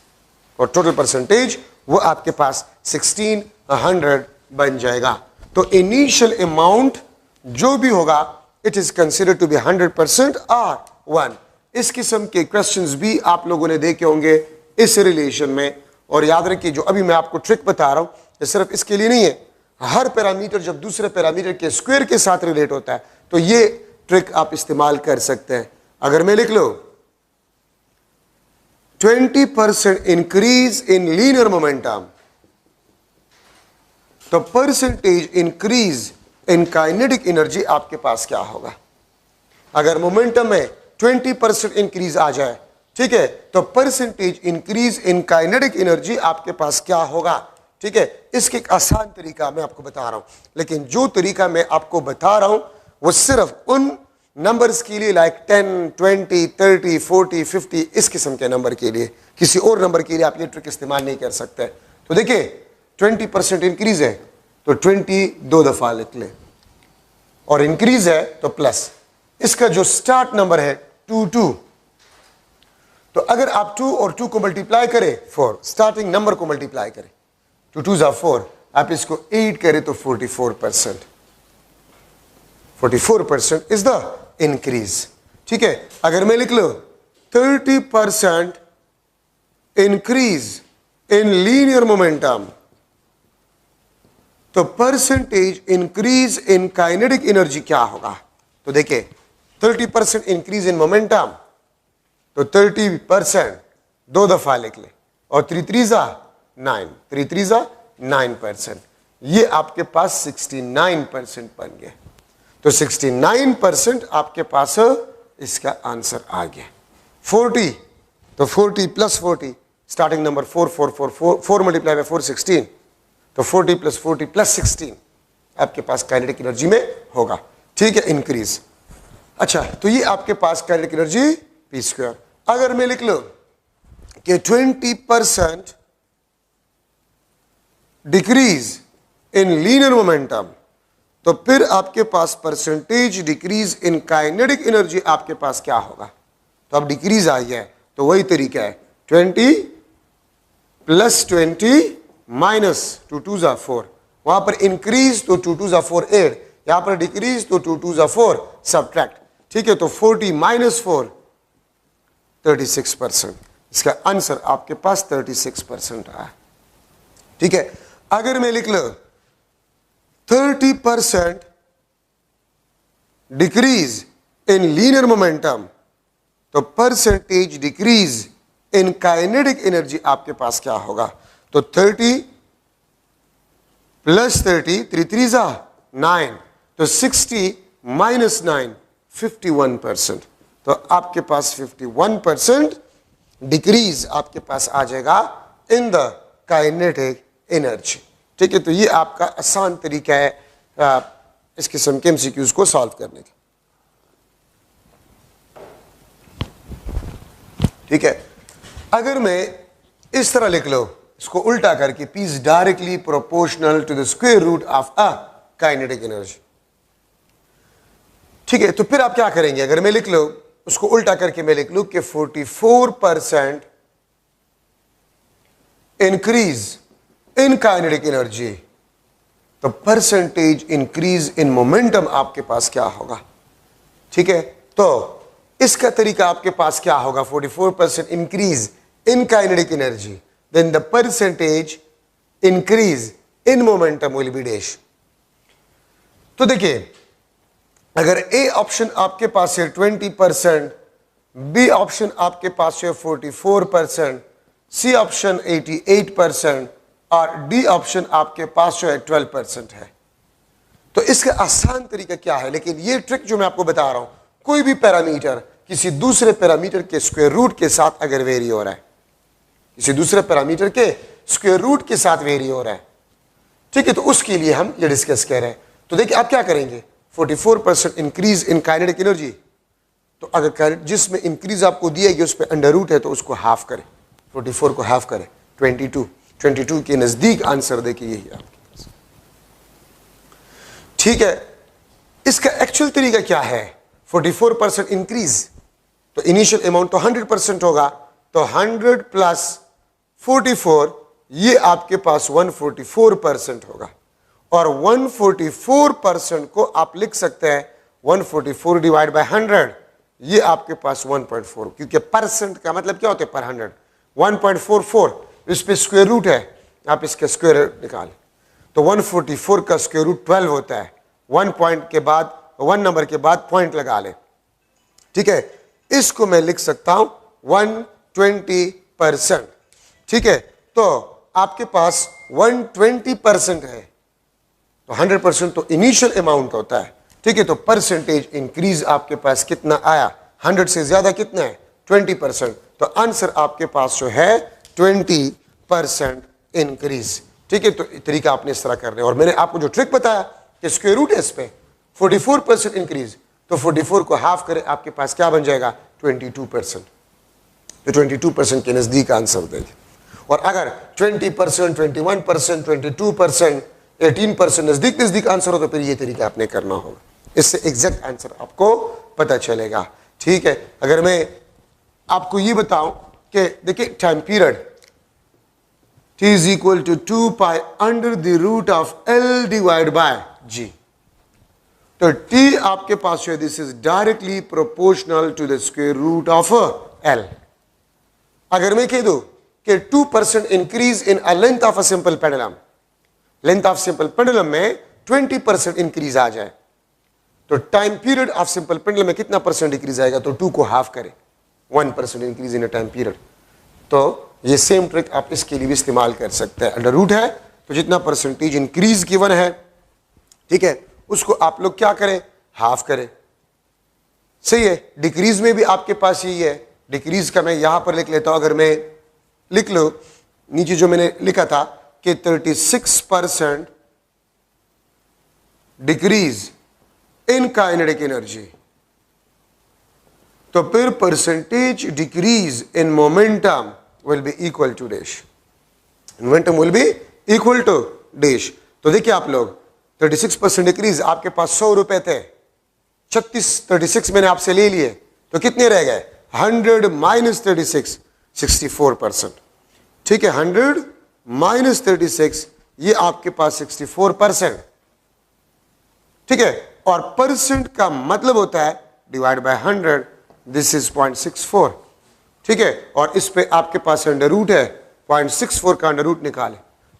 और टोटल परसेंटेज वो आपके पास 1600 बन जाएगा। तो इनिशियल अमाउंट जो भी होगा it is considered to be 100% और 1। इस किस्म के क्वेश्चंस भी आप लोगों ने देखे होंगे इस रिलेशन में। और याद रखिए, जो अभी मैं आपको ट्रिक बता रहा हूं ये सिर्फ इसके लिए नहीं है। हर पैरामीटर जब दूसरे पैरामीटर के स्क्वायर के साथ रिलेट होता है तो ये ट्रिक आप इस्तेमाल कर सकते हैं। अगर मैं लिख लो 20% इंक्रीज इन लीनियर मोमेंटम, तो percentage increase in kinetic energy आपके पास क्या होगा? अगर मोमेंटम में 20% इंक्रीज आ जाए, ठीक है, तो percentage increase in kinetic energy आपके पास क्या होगा? ठीक है, इसके एक आसान तरीका मैं आपको बता रहा हूं, लेकिन जो तरीका मैं आपको बता रहा हूं वो सिर्फ उन नंबर्स के लिए, लाइक 10, 20, 30, 40, 50, इस किस्म के नंबर के लिए। किसी और नंबर के लिए आप ये ट्रिक इस्तेमाल नहीं कर सकते। तो देखिए, 20% इंक्रीज है तो 20 2 दफा लिख ले, और इंक्रीज है तो प्लस। इसका जो स्टार्ट नंबर है 2, तो अगर आप 2 और 2 को मल्टीप्लाई करें, 4 स्टार्टिंग नंबर को मल्टीप्लाई करें, 2 2 are 4, आप इसको 8 करें तो 44%। 44% इज द इंक्रीज। ठीक है, अगर मैं लिख लो 30% इंक्रीज इन लीनियर मोमेंटम, तो percentage increase in kinetic energy क्या होगा? तो देखिए 30% इंक्रीज इन मोमेंटम, तो 30% 2 दफा लिख ले, और 3 3 9, 3 3 9%, ये आपके पास 69% बन गया। तो 69% आपके पास इसका आंसर आ गया। 40, तो 40 plus 40, starting number 4 4 4 4 4 multiply by 4 16, तो 40 प्लस 40 प्लस 16 आपके पास काइनेटिक एनर्जी में होगा। ठीक है, इंक्रीज। अच्छा, तो ये आपके पास काइनेटिक एनर्जी पी स्क्वायर। अगर मैं लिख लो कि 20% डिक्रीज इन लीनियर मोमेंटम, तो फिर आपके पास percentage decrease in kinetic energy आपके पास क्या होगा? तो अब डिक्रीज आई है, तो वही तरीका है, 20 प्लस 20 माइनस 2 2 4, वहां पर इंक्रीज तो 2 2 4 8, यहां पर डिक्रीज तो 2 2 4 सब्ट्रैक्ट। ठीक है, तो 40 माइनस 4 36%, इसका आंसर आपके पास 36% आया। ठीक है, अगर मैं लिख लो 30% डिक्रीज इन लीनियर मोमेंटम, तो percentage decrease in kinetic energy आपके पास क्या होगा? तो 30 प्लस 30, 3 3 9, तो 60 माइनस 9 51%, तो आपके पास 51% डिक्रीज आपके पास आ जाएगा इन द काइनेटिक एनर्जी। ठीक है, तो ये आपका आसान तरीका है इस किस्म के एमसीक्यूज को सॉल्व करने का। ठीक है, अगर मैं इस तरह लिख लो, इसको उल्टा करके, P is directly proportional to the square root of a kinetic energy. ठीक है, तो फिर आप क्या करेंगे? अगर मैं लिख लो, उसको उल्टा करके मैं लिख लूं कि 44% इंक्रीज इन काइनेटिक एनर्जी, तो परसेंटेज इंक्रीज इन मोमेंटम आपके पास क्या होगा? ठीक है, तो इसका तरीका आपके पास क्या होगा? 44% increase in kinetic energy, then the percentage increase in momentum will be dash. तो देखिए, अगर ए ऑप्शन आपके पास है 20%, बी ऑप्शन आपके पास है 44%, सी ऑप्शन 88% और डी ऑप्शन आपके पास जो है 12% है, तो इसका आसान तरीका क्या है? लेकिन ये ट्रिक जो मैं आपको बता रहा हूं, कोई भी पैरामीटर किसी दूसरे पैरामीटर के स्क्वायर रूट के साथ अगर वेरी हो रहा है, किसी दूसरे पैरामीटर के स्क्वायर रूट के साथ वेरी हो रहा है, ठीक है, तो उसके लिए हम ये डिस्कस कर रहे हैं। तो देखिए आप क्या करेंगे, 44% इंक्रीज इन काइनेटिक एनर्जी, तो अगर जिसमें इंक्रीज आपको दिया गया उस पर अंडर रूट है, तो उसको हाफ करें, 44 को हाफ करें, 22 के नजदीक आंसर देखिए यही आपके पास। ठीक है, इसका एक्चुअल तरीका क्या है? 44% इंक्रीज, तो इनिशियल अमाउंट तो 100% होगा, तो 100 प्लस 44 ये आपके पास 144% होगा, और 144% को आप लिख सकते हैं 144 डिवाइड बाय 100, ये आपके पास 1.4, क्योंकि परसेंट का मतलब क्या होता है? पर 100, 1.44, इस पे स्क्वायर रूट है, आप इसके स्क्वायर निकालें, तो 144 का स्क्वायर रूट 12 होता है, 1 पॉइंट के बाद, 1 नंबर के बाद पॉइंट लगा ले। ठीक है, इसको मैं लिख सकता हूं 120%। ठीक है, तो आपके पास 120% है, तो 100% तो इनिशियल अमाउंट होता है। ठीक है, तो परसेंटेज इंक्रीज आपके पास कितना आया? 100 से ज्यादा कितना है? 20%, तो आंसर आपके पास जो है 20% इंक्रीज। ठीक है, तो तरीका आपने इस तरह कर रहे हैं, और मैंने आपको जो ट्रिक बताया कि स्क्वायर रूट है इस पे 44% इंक्रीज, तो 44 को हाफ करें, आपके पास क्या बन जाएगा? 22%, तो 22% के नजदीक आंसर देंगे। और अगर 20%, 21%, 22%, 18% नजदीक आंसर हो, तो फिर ये तरीका आपने करना होगा, इससे एग्जैक्ट आंसर आपको पता चलेगा। ठीक है, अगर मैं आपको ये बताऊं कि देखिए time period t is equal to 2 pi under the root of l divide by g, तो t आपके पास है, this is directly proportional to the square root of L। अगर मैं कह दूं कि 2% increase in a length of a simple pendulum, length of simple pendulum में 20% इंक्रीज आ जाए, तो time period of simple pendulum में कितना परसेंट इंक्रीज आएगा? तो 2 को हाफ करें, 1% increase in a time period. तो ये सेम ट्रिक आप इसके लिए भी इस्तेमाल कर सकते हैं। अंडर रूट है तो जितना परसेंटेज इंक्रीज गिवन है, ठीक है, उसको आप लोग क्या करें? हाफ करें। सही है। डिक्रीज में भी आपके पास यही है। डिक्रीज का मैं यहां पर लिख लेता हूं, अगर मैं लिख लो नीचे जो मैंने लिखा था कि 36% डिक्रीज इन काइनेटिक एनर्जी, तो फिर percentage decrease in momentum will be equal to dash, momentum will be equal to dash. तो देखिए आप लोग 36% डिक्रीज, आपके पास 100 रुपए थे, 36 मैंने आपसे ले लिए, तो कितने रह गए? 100 माइनस 36, 64%। ठीक है, 100 माइनस 36, ये आपके पास 64%। ठीक है, और परसेंट का मतलब होता है डिवाइड बाय 100, दिस इज 0.64। ठीक है, और इस पे आपके पास अंडर रूट है, 0.64 का अंडर रूट निकाले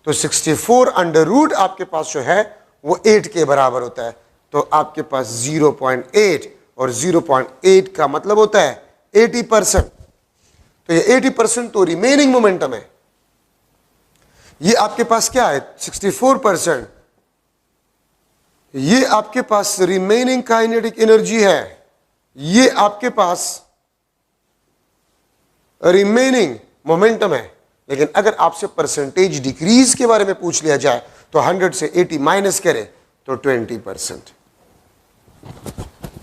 तो 64 अंडर रूट आपके पास जो है वो 8 के बराबर होता है। तो आपके पास 0.8, और 0.8 का मतलब होता है 80%। तो ये 80% तो रिमेनिंग मोमेंटम है। ये आपके पास क्या है? 64%। ये आपके पास रिमेनिंग काइनेटिक एनर्जी है, ये आपके पास रिमेनिंग मोमेंटम है। लेकिन अगर आपसे परसेंटेज डिक्रीज के बारे में पूछ लिया जाए तो 100 से 80 माइनस करें तो 20%।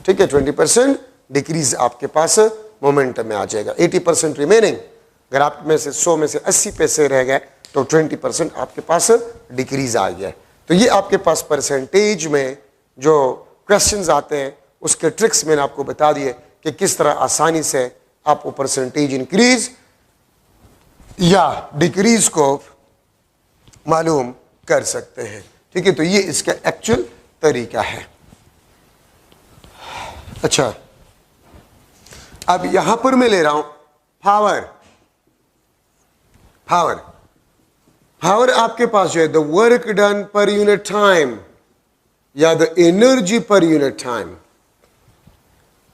ठीक है, 20% डिक्रीज आपके पास मोमेंटम में आ जाएगा, 80% रिमेनिंग। अगर आप में से 100 में से 80 पैसे रह गए तो 20% आपके पास डिक्रीज आ गया। तो ये आपके पास परसेंटेज में जो क्वेश्चंस आते हैं उसके ट्रिक्स मैंने आपको बता दिए कि किस तरह आसानी से आप वो परसेंटेज इंक्रीज या डिक्रीज को मालूम कर सकते हैं। ठीक है, तो ये इसका एक्चुअल तरीका है। अच्छा, अब यहां पर मैं ले रहा हूं पावर। पावर पावर आपके पास जो है the work done per unit time या the energy per unit time.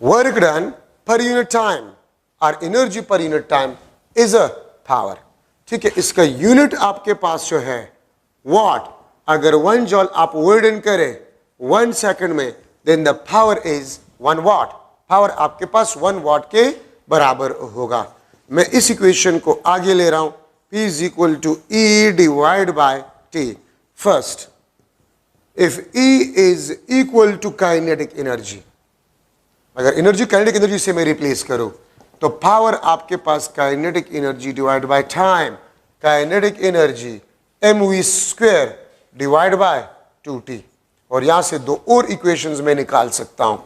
Work done per unit time और energy per unit time is a power. ठीक है, इसका यूनिट आपके पास जो है वॉट। अगर 1 जॉल आप वर्क डन करें 1 सेकंड में, then the power is 1 watt. Power आपके पास 1 वॉट के बराबर होगा। मैं इस इक्वेशन को आगे ले रहा हूं, P is equal to E divided by T. First, if E is equal to kinetic energy, अगर एनर्जी काइनेटिक एनर्जी से मैं रिप्लेस करूं तो पावर आपके पास kinetic energy divide by time, kinetic energy mv square divide by 2t। और यहां से 2 और इक्वेशंस में निकाल सकता हूं।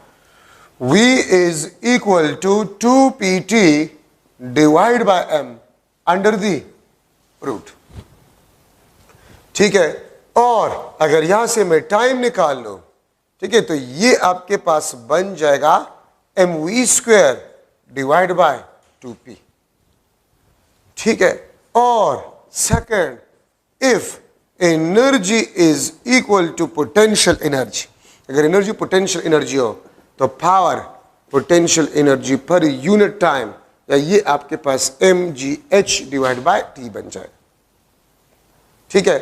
v is equal to 2pt divide by m under the root. ठीक है, और अगर यहां से मैं टाइम निकाल लूं, ठीक है, तो ये आपके पास बन जाएगा mv square divide bye 2p। ठीक है, और second, if energy is equal to potential energy, अगर एनर्जी पोटेंशियल एनर्जी हो तो power potential energy per unit time, या ये आपके पास mgh डिवाइड बाय t बन जाए। ठीक है,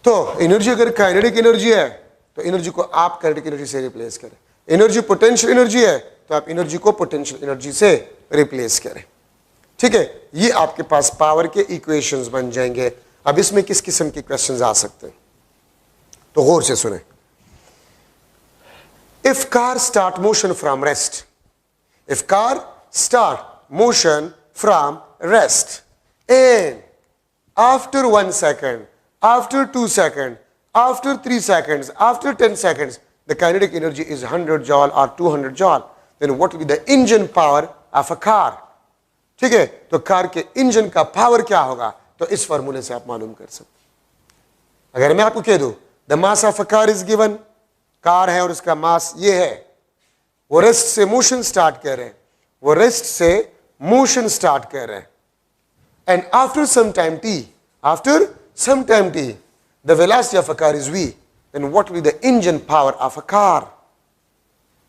तो एनर्जी अगर काइनेटिक एनर्जी है तो एनर्जी को आप काइनेटिक एनर्जी से रिप्लेस करें। एनर्जी पोटेंशियल एनर्जी है तो आप एनर्जी को पोटेंशियल एनर्जी से रिप्लेस करें। ठीक है, ये आपके पास पावर के इक्वेशंस बन जाएंगे। अब इसमें किस किस्म के क्वेश्चंस आ सकते हैं तो गौर से सुने। If car start motion from rest, if car start motion from rest, and after 1 second, after 2 seconds, after 3 seconds, after 10 seconds, the kinetic energy is 100 joule or 200 joule, then what will be the engine power of a car? ठीक है, तो car के engine का power क्या होगा? तो इस फॉर्मूले से आप मालूम कर सकते। अगर मैं आपको कह दूं the mass of a car is given, car है और उसका मास ये है, वो रेस्ट से मोशन स्टार्ट कर रहे हैं, वो रेस्ट से मोशन स्टार्ट कर रहे हैं, and after some time t, the velocity of a car is v, then what will be the engine power of a car?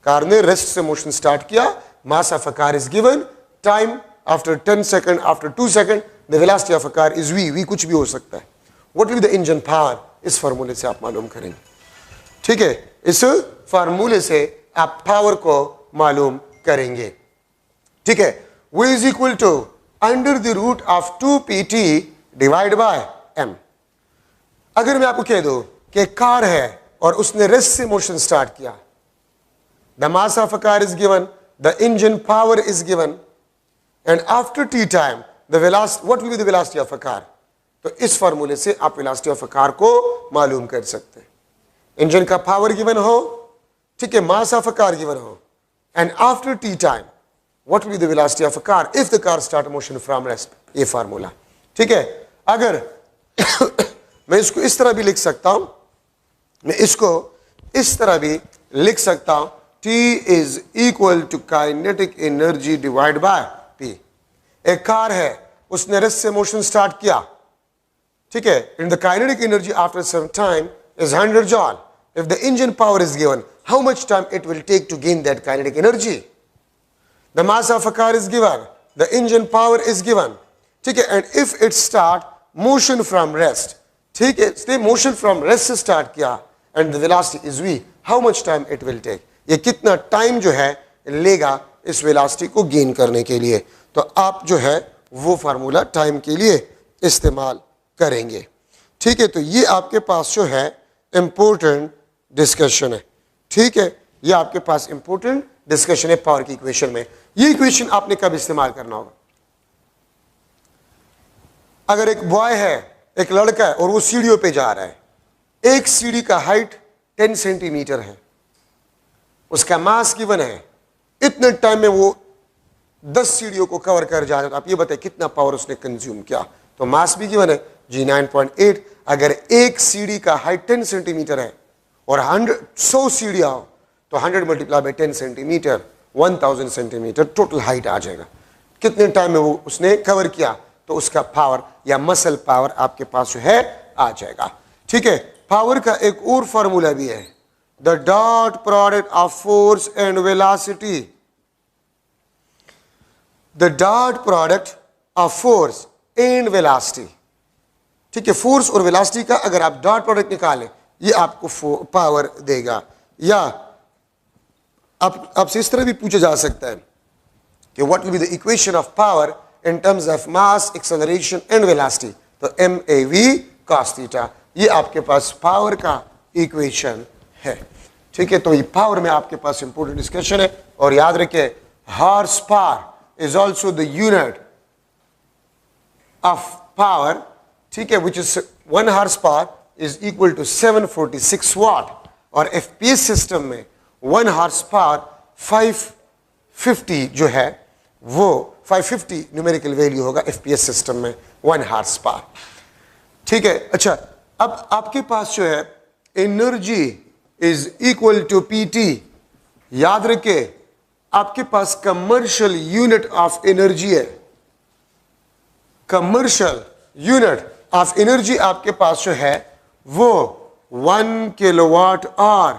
Car ने रेस्ट से मोशन स्टार्ट किया, mass of a car is given, time after 10 second, after 2 second, the velocity of a car is v कुछ भी हो सकता है। What will be the engine power? इस फार्मूले से आप मालूम करेंगे। ठीक है, इस फार्मूले से आप पावर को मालूम करेंगे। ठीक है, v is equal to under the root of 2pt divide by m। अगर मैं आपको कह दूं कि कार है और उसने रेस्ट से मोशन स्टार्ट किया, the mass of a car is given, the engine power is given, and after t time the velocity, what will be the velocity of a car? तो इस फार्मूले से आप वेलोसिटी ऑफ अ कार को मालूम कर सकते हैं। इंजन का पावर गिवन हो, ठीक है, mass of a car given हो, and after t time what will be the velocity of a car if the car start motion from rest. ये फार्मूला, ठीक है। अगर मैं इसको इस तरह भी लिख सकता हूं, मैं इसको इस तरह भी लिख सकता हूं, T is equal to kinetic energy divide by P। एक कार है, उसने रेस्ट से मोशन स्टार्ट किया, ठीक है, and the kinetic energy after some time is 100 joule. If the engine power is given, how much time it will take to gain that kinetic energy? The mass of a car is given, the engine power is given, ठीक है, and if it start motion from rest, ठीक है, इसने motion from rest से start किया and the velocity is v, how much time it will take? ये कितना time जो है लेगा इस वेलोसिटी को गेन करने के लिए? तो आप जो है वो फार्मूला टाइम के लिए इस्तेमाल करेंगे। ठीक है, तो ये आपके पास जो है इंपॉर्टेंट डिस्कशन है। ठीक है, ये आपके पास इंपॉर्टेंट डिस्कशन है पावर की इक्वेशन में। ये इक्वेशन आपने कब इस्तेमाल करना होगा? अगर एक बॉय है, एक लड़का है और वो सीढ़ियों पे जा रहा है, एक सीढ़ी का हाइट 10 सेंटीमीटर है, उसका मास गिवन है, इतने टाइम में वो 10 सीढ़ियों को कवर कर जा रहा है, तो आप ये बताइए कितना पावर उसने कंज्यूम किया? तो मास भी गिवन है जी 9.8। अगर एक सीढ़ी का हाइट 10 सेंटीमीटर है और 100 सीढ़ियां हो तो 100 multiply by 10 centimetre 1000 centimetre total height आ जाएगा। कितने टाइम में वो उसने कवर किया? तो उसका पावर या मसल पावर आपके पास जो है आ जाएगा। ठीक है, पावर का एक और फॉर्मूला भी है, the dot product of force and velocity. The dot product of force and velocity, ठीक है, फोर्स और वेलोसिटी का अगर आप डॉट प्रोडक्ट निकालें, ये आपको पावर देगा। या आपसे इस तरह भी पूछा जा सकता है कि what will be the equation of power in terms of mass, acceleration and velocity? तो MAV cos थीटा, ये आपके पास पावर का इक्वेशन है। ठीक है, तो ये पावर में आपके पास इंपॉर्टेंट डिस्कशन है। और याद रखिए, horse power is also the unit of power, ठीक है, which is 1 horse power is equal to 746 watt. और FPS सिस्टम में 1 हॉर्स पावर 550 जो है वो 550 न्यूमेरिकल वैल्यू होगा FPS सिस्टम में 1 हॉर्स पावर। ठीक है, अच्छा, अब आपके पास जो है energy is equal to PT। याद रखे, आपके पास कमर्शियल यूनिट ऑफ एनर्जी है, कमर्शियल यूनिट ऑफ एनर्जी आपके पास जो है वो 1 किलोवाट आवर,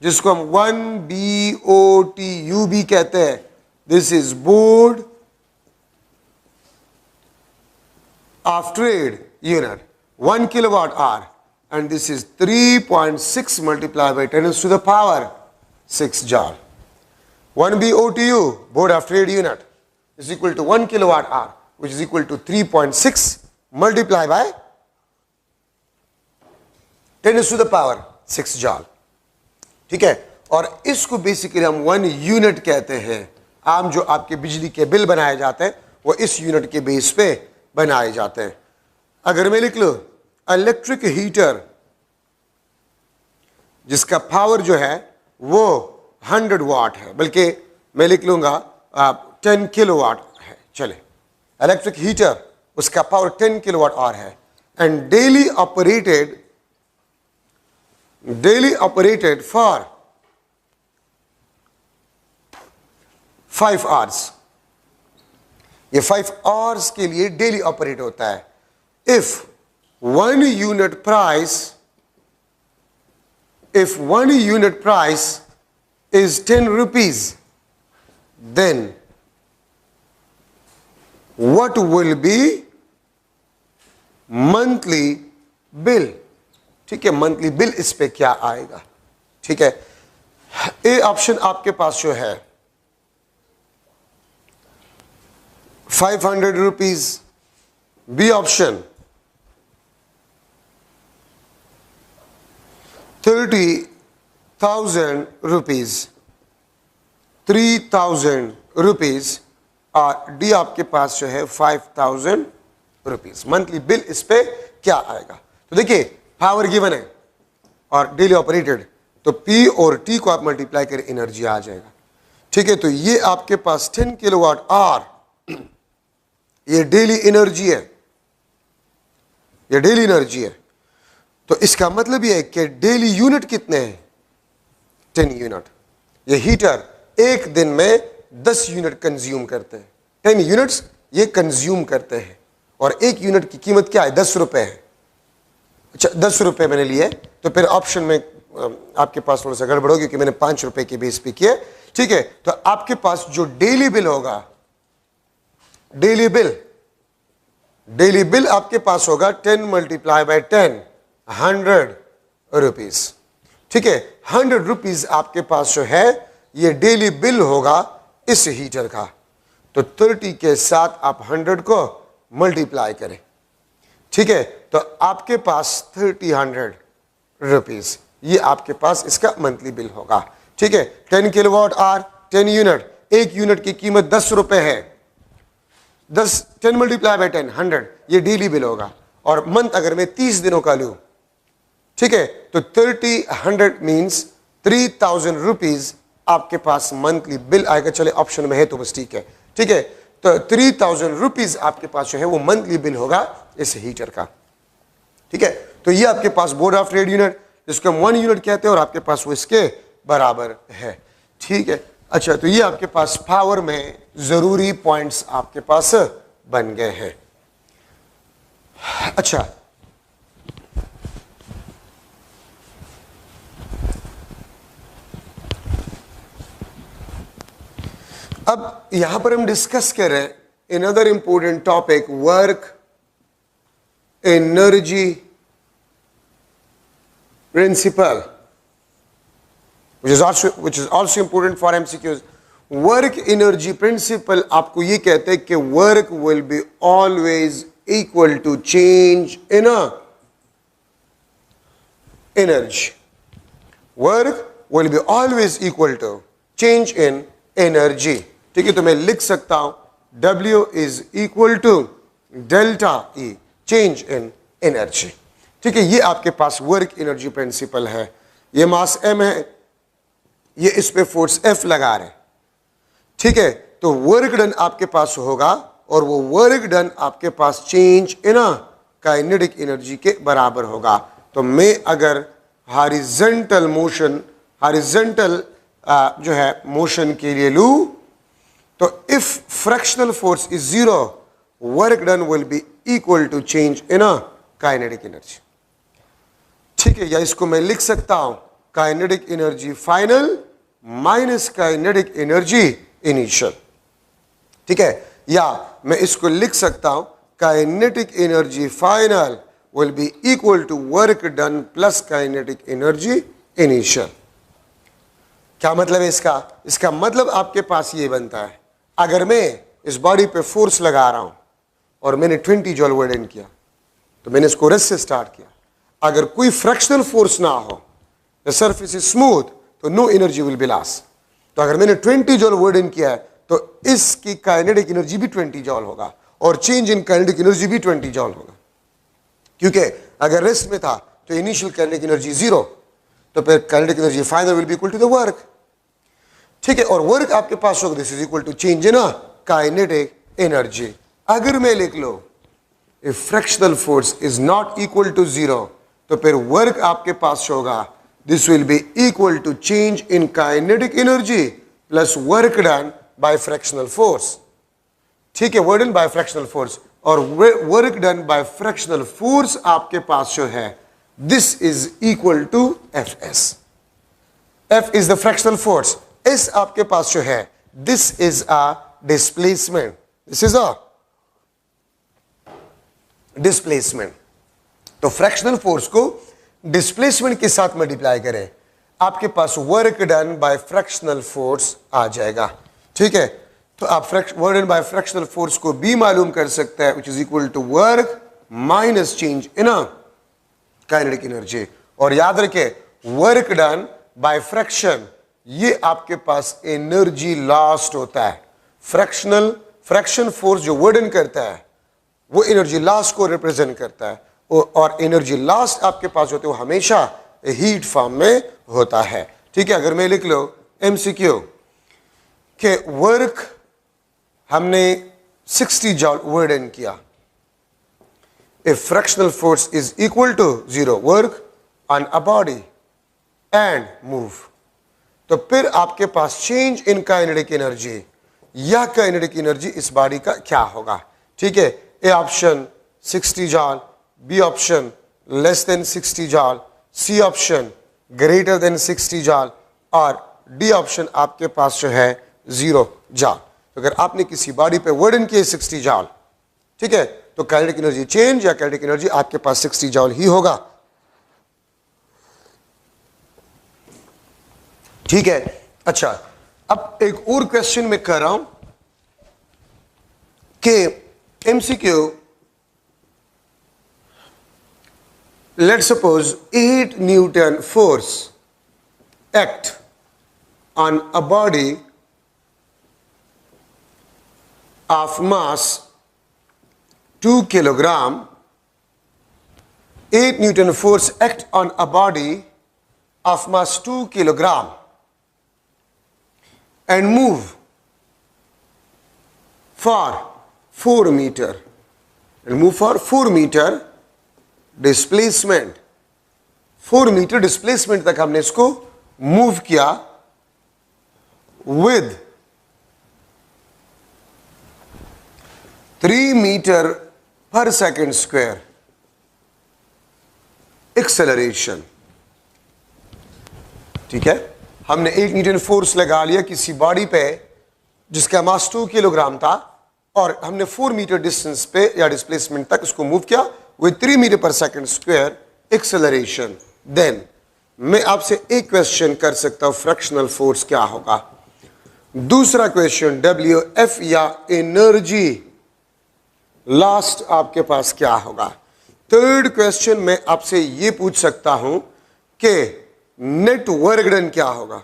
जिसको हम 1 BOTU भी कहते हैं। This is board of trade unit, 1 kilowatt hour, and this is 3.6 multiply by 10 to the power 6 joule. 1 BOTU, board of trade unit, is equal to 1 kilowatt hour, which is equal to 3.6 multiplied by 10 to the power 6 joule। ठीक है, और इसको basically हम 1 unit कहते हैं। आम जो आपके बिजली के बिल बनाए जाते हैं वो इस यूनिट के बेस पे बनाए जाते हैं। अगर मैं लिख लूं इलेक्ट्रिक हीटर, जिसका पावर जो है वो 100 वाट है, बल्कि मैं लिख लूंगा 10 किलोवाट है, चले, इलेक्ट्रिक हीटर उसका पावर 10 किलोवाट आवर है, and daily operated for 5 hours, ये 5 आवर्स के लिए डेली ऑपरेट होता है। If 1 unit price is 10 rupees, then what will be monthly bill? ठीक है, मंथली बिल इस पे क्या आएगा? ठीक है, ए ऑप्शन आपके पास जो है 500 rupees, B option 30,000 rupees, 3,000 rupees, और डी आपके पास जो है 5,000 रुपीज। मंथली बिल इस पे क्या आएगा? तो देखिए, पावर गिवन है और डेली ऑपरेटेड, तो पी और टी को आप मल्टीप्लाई करें, एनर्जी आ जाएगा। ठीक है, तो ये आपके पास 10 किलोवाट आवर, ये डेली एनर्जी है, ये डेली एनर्जी है। तो इसका मतलब ये है कि डेली यूनिट कितने हैं? 10 यूनिट। ये हीटर एक दिन में 10 यूनिट कंज्यूम करते हैं, 10 यूनिट्स ये कंज्यूम करते हैं, और एक यूनिट की कीमत क्या है? 10 रुपए है। अच्छा, 10 रुपए मैंने लिए, तो फिर ऑप्शन में आपके पास थोड़ा सा गड़बड़ हो, क्योंकि मैंने 5 रुपए के बेस पे किए। ठीक है, तो आपके पास जो डेली बिल होगा, डेली बिल आपके पास होगा 10 मल्टीप्लाई बाय 10, 100 रुपीज। ठीक है, 100 रुपीज आपके पास जो है ये डेली बिल होगा इस हीटर का। तो 30 के साथ आप 100 को मल्टीप्लाई करें। ठीक है, तो आपके पास 300 रुपीज, ये आपके पास इसका मंथली बिल होगा। ठीक है, 10 किलोवाट आवर, 10 यूनिट, एक यूनिट की कीमत 10 रुपए है। 10 मल्टीप्लाई बाय 10, 100, ये डेली बिल होगा। और मंथ अगर मैं 30 दिनों का लूं, ठीक है, तो 30 मीन्स 3,000 रुपीज आपके पास मंथली बिल आएगा। चले ऑप्शन में है तो बस ठीक है। ठीक है, तो 3,000 रुपीज आपके पास जो है वो मंथली बिल होगा इस हीटर का। ठीक है, तो ये आपके पास बोर्ड ऑफ ट्रेड यूनिट, जिसको हम 1 यूनिट कहते हैं, और आपके पास वो इसके बराबर है। ठीक है, अच्छा, तो ये आपके पास पावर में जरूरी पॉइंट्स आपके पास बन गए हैं। अच्छा, अब यहां पर हम डिस्कस कर रहे हैं another important topic, work energy principle, which is also important for MCQs. Work energy principle आपको ये कहते हैं कि work will be always equal to change in energy. Work will be always equal to change in energy. ठीक है, तो मैं लिख सकता हूं W is equal to delta E, change in energy. ठीक है, ये आपके पास वर्क एनर्जी प्रिंसिपल है। ये मास M है, ये इस पे फोर्स F लगा रहे हैं। ठीक है, तो वर्क डन आपके पास होगा, और वो वर्क डन आपके पास चेंज इन काइनेटिक एनर्जी के बराबर होगा। तो मैं अगर हॉरिजॉन्टल मोशन, हॉरिजॉन्टल जो है मोशन के लिए लूं, तो if fractional force is 0, work done will be equal to change in kinetic energy. ठीक है, या इसको मैं लिख सकता हूं kinetic energy final minus kinetic energy initial. ठीक है, या मैं इसको लिख सकता हूं kinetic energy final will be equal to work done plus kinetic energy initial. क्या मतलब है इसका? इसका मतलब आपके पास ये बनता है, अगर मैं इस बॉडी पे फोर्स लगा रहा हूं और मैंने 20 जॉल वर्ड इन किया, तो मैंने इसको रेस्ट से स्टार्ट किया। अगर कोई फ्रैक्शनल फोर्स ना हो, द सरफेस इज स्मूथ, तो no energy will be lost. तो अगर मैंने 20 जॉल वर्ड इन किया है, तो इसकी काइनेटिक एनर्जी भी 20 जॉल होगा, और चेंज इन काइनेटिक एनर्जी भी 20 जॉल होगा। क्योंकि अगर रेस्ट में था तो इनिशियल काइनेटिक एनर्जी 0, तो फिर kinetic energy final will be equal to the work. ठीक है, और वर्क आपके पास होगा, this is equal to change in kinetic energy. अगर मैं लिख लो if fractional force is not equal to 0, तो फिर वर्क आपके पास होगा, this will be equal to change in kinetic energy plus work done by frictional force. ठीक है, work done by frictional force, और work done by frictional force आपके पास जो है this is equal to F S. F is the frictional force, S आपके पास जो है this is a displacement, this is a displacement. तो फ्रैक्शनल फोर्स को डिस्प्लेसमेंट के साथ मल्टीप्लाई करें, आपके पास work done by frictional force आ जाएगा। ठीक है, तो आप work done by frictional force को भी मालूम कर सकते हैं, which is equal to work minus change in kinetic energy. और याद रखें वर्क डन बाय फ्रैक्शन, ये आपके पास एनर्जी लॉस्ट होता है। फ्रैक्शन फोर्स जो वर्क डन करता है वो एनर्जी लॉस को रिप्रेजेंट करता है, और एनर्जी लॉस आपके पास होते वो हमेशा हीट फॉर्म में होता है। ठीक है, अगर मैं लिख लो एमसीक्यू के वर्क हमने 60 जॉल वर्क डन किया, if fractional force is equal to 0 work on a body and move, तो फिर आपके पास चेंज इन काइनेटिक एनर्जी या काइनेटिक एनर्जी इस बॉडी का क्या होगा। ठीक है, A option 60 joule, B option less than 60 joule, C option greater than 60 joule, और डी ऑप्शन आपके पास जो है 0 जॉल। तो अगर आपने किसी बॉडी पे वर्क डन किए 60 जॉल, ठीक है, तो काइनेटिक एनर्जी चेंज या काइनेटिक एनर्जी आपके पास 60 जॉल ही होगा। ठीक है, अच्छा, अब एक और क्वेश्चन मैं कर रहा हूं कि MCQ, let's suppose 8 Newton force act on a body of mass 2 kilogram. 8 Newton force act on a body of mass 2 kilogram and move for 4 meter, and move for 4 meter displacement, 4 meter displacement तक हमने इसको move किया with 3 meter per second square acceleration. ठीक है, हमने 8 Newton force लगा लिया किसी बॉडी पे जिसका मास 2 किलोग्राम था, और हमने 4 मीटर डिस्टेंस पे या डिस्प्लेसमेंट तक उसको मूव किया with 3 meter per second square acceleration. Then मैं आपसे एक क्वेश्चन कर सकता हूं, फ्रैक्शनल फोर्स क्या होगा। दूसरा क्वेश्चन WF या एनर्जी लास्ट आपके पास क्या होगा। थर्ड क्वेश्चन मैं आपसे ये पूछ सकता हूं कि नेट वर्क डन क्या होगा,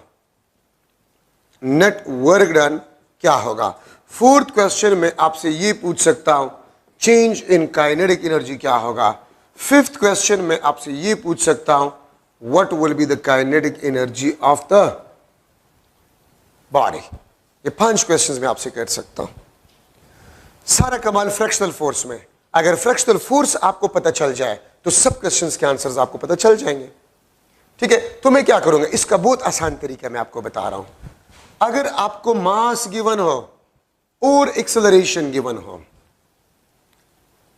नेट वर्क डन क्या होगा। फोर्थ क्वेश्चन में आपसे ये पूछ सकता हूं चेंज इन काइनेटिक एनर्जी क्या होगा। फिफ्थ क्वेश्चन में आपसे ये पूछ सकता हूं what will be the kinetic energy of the body. ये 5 क्वेश्चंस मैं आपसे कर सकता हूं। सारा कमाल फ्रैक्शनल फोर्स में, अगर फ्रैक्शनल फोर्स आपको पता चल जाए तो सब क्वेश्चंस के आंसर्स आपको पता चल जाएंगे। ठीक है, तो मैं क्या करूंगा, इसका बहुत आसान तरीका मैं आपको बता रहा हूं। अगर आपको मास गिवन हो और एक्सेलरेशन गिवन हो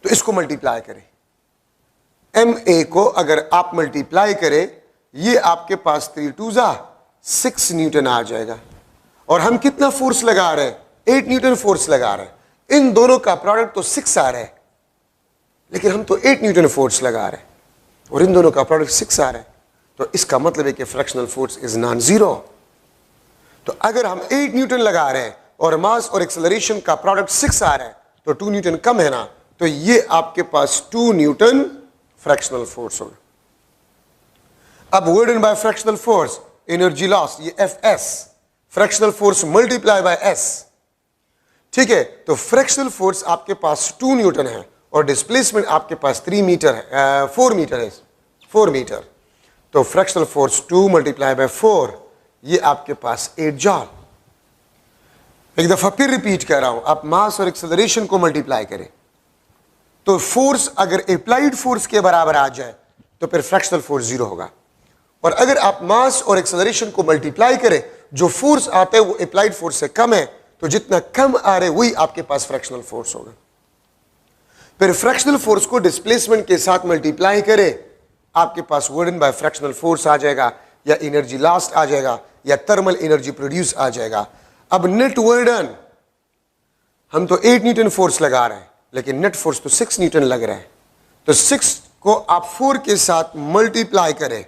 तो इसको मल्टीप्लाई करें। ma को अगर आप मल्टीप्लाई करें, ये आपके पास 3 2 6 न्यूटन आ जाएगा। और हम कितना फोर्स लगा रहे हैं, 8 न्यूटन फोर्स लगा रहे हैं। इन दोनों का प्रोडक्ट तो 6 आ रहा है, लेकिन हम तो 8 न्यूटन फोर्स लगा रहे हैं और इन दोनों का प्रोडक्ट 6 आ रहा है। तो इसका मतलब है कि fractional force is non zero. तो अगर हम 8 न्यूटन लगा रहे हैं और मास और एक्सेलरेशन का प्रोडक्ट 6 आ रहा है तो 2 न्यूटन कम है ना, तो ये आपके पास 2 न्यूटन फ्रैक्शनल फोर्स होगा। अब work done by frictional force, energy loss, ये Fs, fractional force multiply by S। ठीक है, तो फ्रैक्शनल फोर्स आपके पास 2 न्यूटन है और डिस्प्लेसमेंट आपके पास 3 मीटर है, 4 मीटर है, 4 मीटर। तो फ्रैक्शनल फोर्स 2 मल्टीप्लाई बाय 4, ये आपके पास 8 जॉल। एक दफा फिर रिपीट कर रहा हूं, आप मास और एक्सेलरेशन को मल्टीप्लाई करें तो फोर्स अगर अप्लाइड फोर्स के बराबर आ जाए तो फिर फ्रैक्शनल फोर्स 0 होगा। और अगर आप मास और एक्सेलरेशन को मल्टीप्लाई करें, जो फोर्स आता है वो अप्लाइड फोर्स से कम है, तो जितना कम आ रहे वही आपके पास फ्रैक्शनल फोर्स होगा। फिर फ्रैक्शनल फोर्स को डिस्प्लेसमेंट के साथ मल्टीप्लाई करे, आपके पास work done by frictional force आ जाएगा, या एनर्जी लास्ट आ जाएगा, या थर्मल एनर्जी प्रोड्यूस आ जाएगा। अब नेट वर्क डन, हम तो 8 न्यूटन फोर्स लगा रहे हैं, लेकिन नेट फोर्स तो 6 न्यूटन लग रहा है, तो 6 को आप 4 के साथ मल्टीप्लाई करें,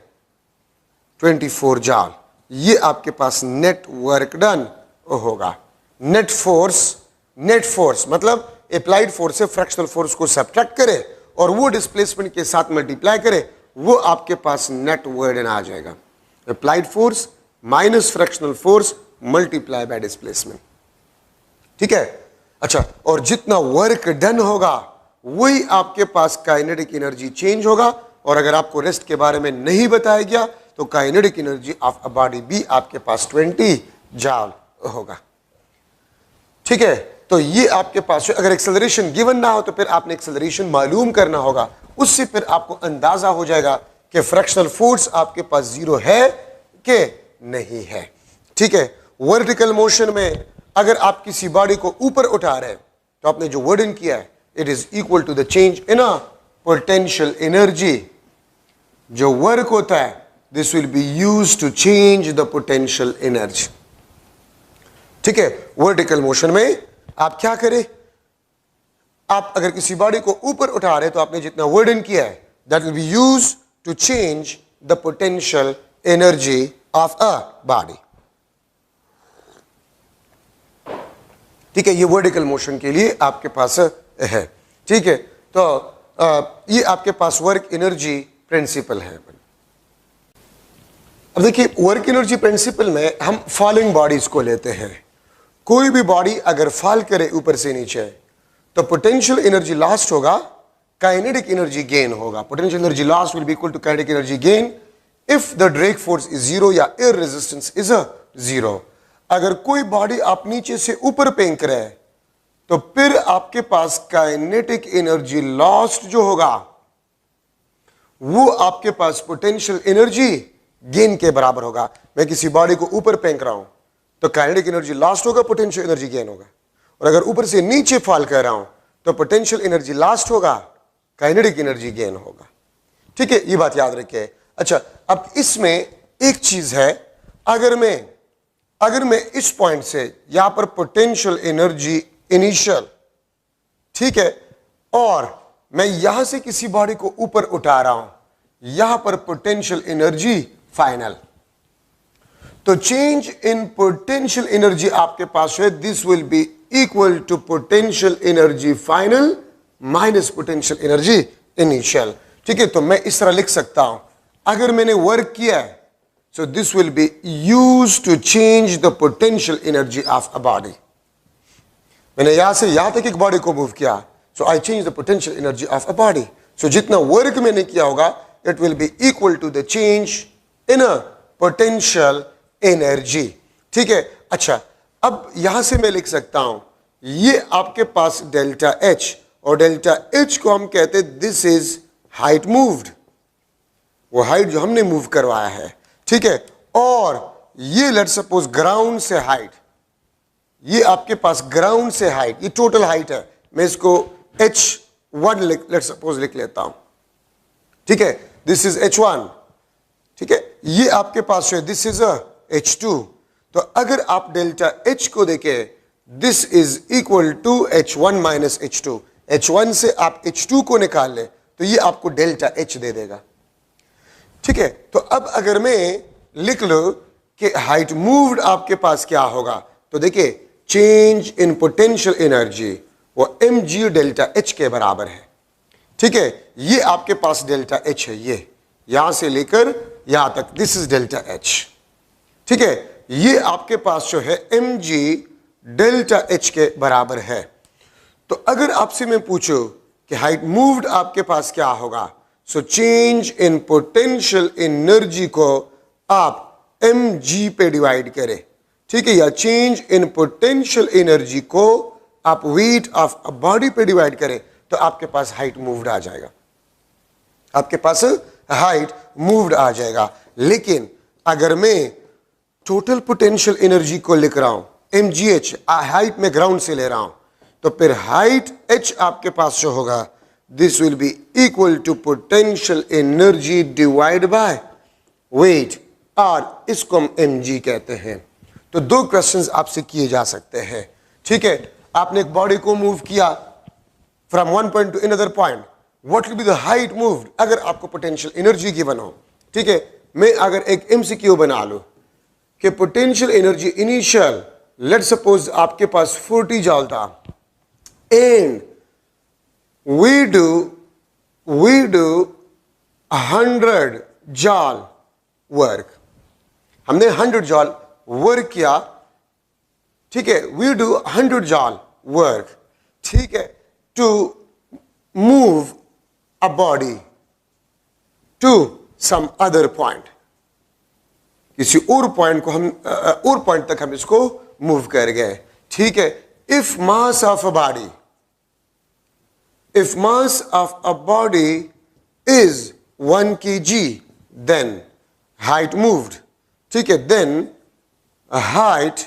24 जॉल, ये आपके पास नेट वर्क डन होगा। नेट फोर्स मतलब अप्लाइड फोर्स से फ्रैक्शनल फोर्स को सब्ट्रैक्ट करे और वो डिस्प्लेसमेंट के साथ मल्टीप्लाई करे, वो आपके पास नेट वर्क डन आ जाएगा। Applied force minus fractional force multiply by displacement, ठीक है। अच्छा, और जितना वर्क डन होगा वही आपके पास काइनेटिक एनर्जी चेंज होगा। और अगर आपको रेस्ट के बारे में नहीं बताया गया तो kinetic energy of a body भी आपके पास 20 जॉल होगा, ठीक है। तो ये आपके पास, अगर एक्सेलरेशन गिवन ना हो तो फिर आपने एक्सेलरेशन मालूम करना होगा, उससे फिर आपको अंदाजा हो जाएगा कि फ्रैक्शनल फोर्स आपके पास 0 है कि नहीं है, ठीक है। वर्टिकल मोशन में अगर आप किसी बॉडी को ऊपर उठा रहे हैं तो आपने जो वर्क डन किया है, it is equal to the change in a potential energy. जो वर्क होता है this will be used to change the potential energy, ठीक है। वर्टिकल मोशन में आप क्या करें, आप अगर किसी बॉडी को ऊपर उठा रहे तो आपने जितना वर्क डन किया है that will be used to change the potential energy of a body, ठीक है। ये वर्टिकल मोशन के लिए आपके पास है, ठीक है। तो ये आपके पास वर्क एनर्जी प्रिंसिपल है। अब देखिए, वर्क एनर्जी प्रिंसिपल में हम फॉलोइंग बॉडीज को लेते हैं। कोई भी बॉडी अगर फॉल करे ऊपर से नीचे तो पोटेंशियल एनर्जी लॉस्ट होगा, काइनेटिक एनर्जी गेन होगा। Potential energy lost will be equal to kinetic energy gain if the drag force is 0 या एयर रेजिस्टेंस इज 0। अगर कोई बॉडी आप नीचे से ऊपर फेंक रहे हैं तो फिर आपके पास काइनेटिक एनर्जी लॉस्ट जो होगा वो आपके पास पोटेंशियल एनर्जी गेन के बराबर होगा। मैं किसी बॉडी को ऊपर फेंक रहा हूं तो काइनेटिक एनर्जी लॉस्ट होगा, पोटेंशियल एनर्जी गेन होगा। और अगर ऊपर से नीचे फॉल कर रहा हूं तो पोटेंशियल एनर्जी लॉस्ट होगा, काइनेटिक एनर्जी गेन होगा, ठीक है। ये बात याद रखिए। अच्छा, अब इसमें एक चीज है, अगर मैं इस पॉइंट से यहां पर पोटेंशियल एनर्जी इनिशियल, ठीक है, और मैं यहां से किसी बॉडी को ऊपर उठा रहा हूं, यहां पर पोटेंशियल एनर्जी फाइनल, तो चेंज इन पोटेंशियल एनर्जी आपके पास है, this will be equal to potential energy final minus potential energy initial, ठीक है। तो मैं इस तरह लिख सकता हूं, अगर मैंने वर्क किया है so this will be used to change the potential energy of a body। मैंने यहां से यहां तक एक बॉडी को मूव किया, so I change the potential energy of a body। so जितना वर्क मैंने किया होगा it will be equal to the change in a potential energy, ठीक है। अच्छा, अब यहां से मैं लिख सकता हूं, ये आपके पास डेल्टा H, और डेल्टा H को हम कहते हैं दिस इज हाइट मूव्ड, वो हाइट जो हमने मूव करवाया है, ठीक है। और ये लेट सपोज ग्राउंड से हाइट, ये आपके पास ग्राउंड से हाइट, ये टोटल हाइट है, मैं इसको h1 लेट सपोज लिख लेता हूं, ठीक है। दिस इज h1, ठीक है। ये आपके पास है दिस इज h2। तो अगर आप डेल्टा h को देखें, this is equal to h1 minus h2। h1 से आप h2 को निकाल ले तो ये आपको डेल्टा h दे देगा, ठीक है। तो अब अगर मैं लिख लो कि हाइट मूव्ड आपके पास क्या होगा, तो देखिए चेंज इन पोटेंशियल एनर्जी वो mg डेल्टा h के बराबर है, ठीक है। ये आपके पास डेल्टा h है, ये यहां से लेकर यहां तक, दिस इज डेल्टा h, ठीक है। ये आपके पास जो है mg डेल्टा h के बराबर है। तो अगर आपसे मैं पूछूं कि हाइट मूव्ड आपके पास क्या होगा, so change in potential energy को आप mg पे डिवाइड करें, ठीक है, या चेंज इन पोटेंशियल एनर्जी को आप वेट ऑफ अ बॉडी पे डिवाइड करें तो आपके पास हाइट मूव्ड आ जाएगा, आपके पास हाइट मूव्ड आ जाएगा। लेकिन अगर मैं टोटल पोटेंशियल एनर्जी को लिख रहा हूं mgh, हाइट में ग्राउंड से ले रहा हूं, तो फिर हाइट h आपके पास जो होगा, this will be equal to potential energy divide by weight, और इसको हम mg कहते हैं। तो दो क्वेश्चंस आपसे किए जा सकते हैं, ठीक है। आपने एक बॉडी को मूव किया from one point to another point, what will be the height moved, अगर आपको पोटेंशियल एनर्जी गिवन हो, ठीक है। मैं अगर एक MCQ बना लूं कि potential energy initial, let suppose आपके पास 40 जॉल था, and we do 100 joule work, हमने 100 जॉल वर्क किया, ठीक है। वी डू 100 जॉल वर्क, ठीक है, to move a body to some other point, किसी और पॉइंट को हम और पॉइंट तक हम इसको मूव कर गए, ठीक है। If mass of a body is 1 kg, then height moved, ठीक है, then height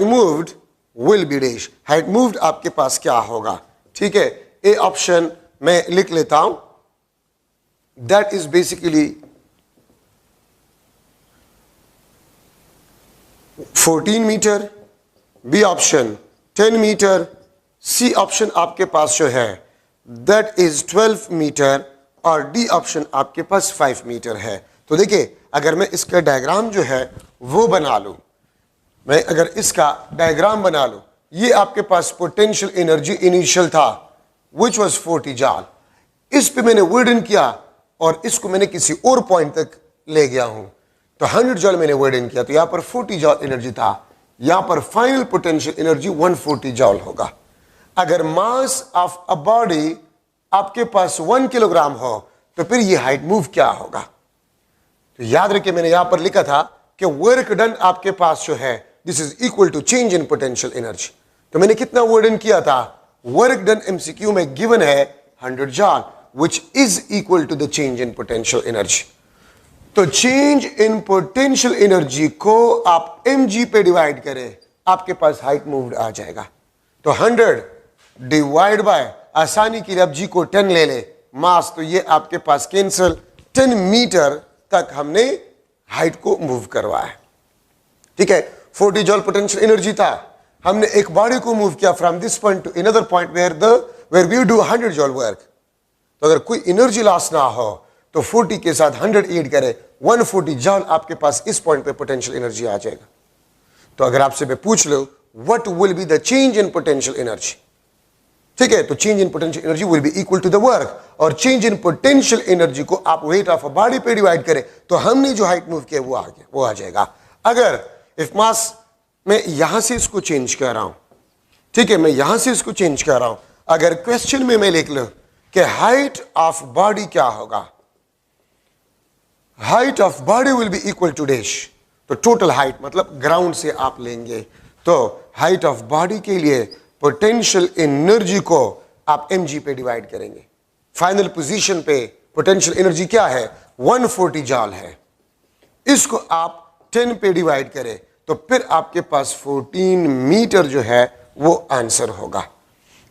moved will be dash, height moved आपके पास क्या होगा, ठीक है। ए ऑप्शन मैं लिख लेता हूं, that is basically 14 metre, B option 10 metre, C option आपके पास जो है दैट इज 12 मीटर, और डी ऑप्शन आपके पास 5 मीटर है। तो देखिए, अगर मैं इसका डायग्राम जो है वो बना लूं, मैं अगर इसका डायग्राम बना लूं, ये आपके पास पोटेंशियल एनर्जी इनिशियल था विच वाज 40 जॉल, इस पे मैंने वर्डन किया और इसको मैंने किसी और पॉइंट तक ले गया हूं, तो 100 जॉल मैंने वर्डन किया, तो यहां पर 40 जॉल एनर्जी था, यहां पर फाइनल पोटेंशियल एनर्जी 140 जॉल होगा। अगर मास ऑफ अ बॉडी आपके पास 1 किलोग्राम हो, तो फिर ये हाइट मूव क्या होगा। तो याद रखिए, मैंने यहां पर लिखा था कि वर्क डन आपके पास जो है this is equal to change in potential energy. तो मैंने कितना वर्डन किया था, वर्क डन MCQ में गिवन है 100 joule, which is equal to the change in potential energy। तो चेंज इन पोटेंशियल एनर्जी को आप mg पे डिवाइड करें, आपके पास हाइट मूव्ड आ जाएगा। तो 100 डिवाइड बाय, आसानी के लिए आप g को 10 ले ले, मास तो ये आपके पास कैंसिल, 10 मीटर तक हमने हाइट को मूव करवाया, ठीक है। 40 जॉल पोटेंशियल एनर्जी था, हमने एक बॉडी को मूव किया from this point to another point where we do 100 joule work. तो अगर कोई एनर्जी लॉस ना हो तो 40 के साथ 100 ऐड करें, 140 जॉल आपके पास इस पॉइंट पे पोटेंशियल एनर्जी आ जाएगा। तो अगर आपसे मैं पूछ लो what will be the change in potential energy, ठीक है, तो change in potential energy will be equal to the work, और चेंज इन पोटेंशियल एनर्जी को आप वेट ऑफ अ बॉडी पे डिवाइड करें, तो हमने जो हाइट मूव किया वो आ जाएगा। अगर इफ मास, मैं यहां से इसको चेंज कर रहा हूं, ठीक है, मैं यहां से इसको चेंज कर रहा हूं, अगर क्वेश्चन में मैं लिख लूं कि हाइट ऑफ बॉडी क्या होगा, height of body will be equal to dash, तो टोटल हाइट मतलब ग्राउंड से आप लेंगे, तो हाइट ऑफ बॉडी के लिए पोटेंशियल एनर्जी को आप mg पे डिवाइड करेंगे। फाइनल पोजीशन पे पोटेंशियल एनर्जी क्या है, 140 जॉल है, इसको आप 10 पे डिवाइड करें, तो फिर आपके पास 14 मीटर जो है वो आंसर होगा।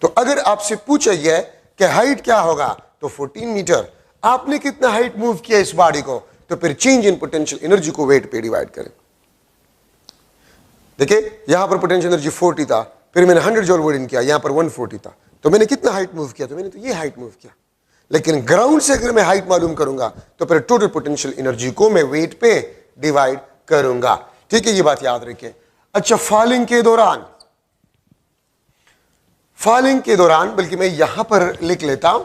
तो अगर आपसे पूछा गया कि हाइट क्या होगा, तो 14 मीटर, आपने कितना हाइट मूव किया इस बॉडी को, तो फिर चेंज इन पोटेंशियल एनर्जी को वेट पे डिवाइड करें। देखिए, यहां पर पोटेंशियल एनर्जी 40 था, फिर मैंने 100 जॉल वर्डन किया, यहां पर 140 था, तो मैंने कितना हाइट मूव किया, तो मैंने तो ये हाइट मूव किया। लेकिन ग्राउंड से अगर मैं हाइट मालूम करूंगा, तो फिर टोटल पोटेंशियल एनर्जी को मैं वेट पे डिवाइड करूंगा, ठीक है, ये बात याद रखिए। अच्छा, फॉलिंग के दौरान बल्कि मैं यहां पर लिख लेता हूं,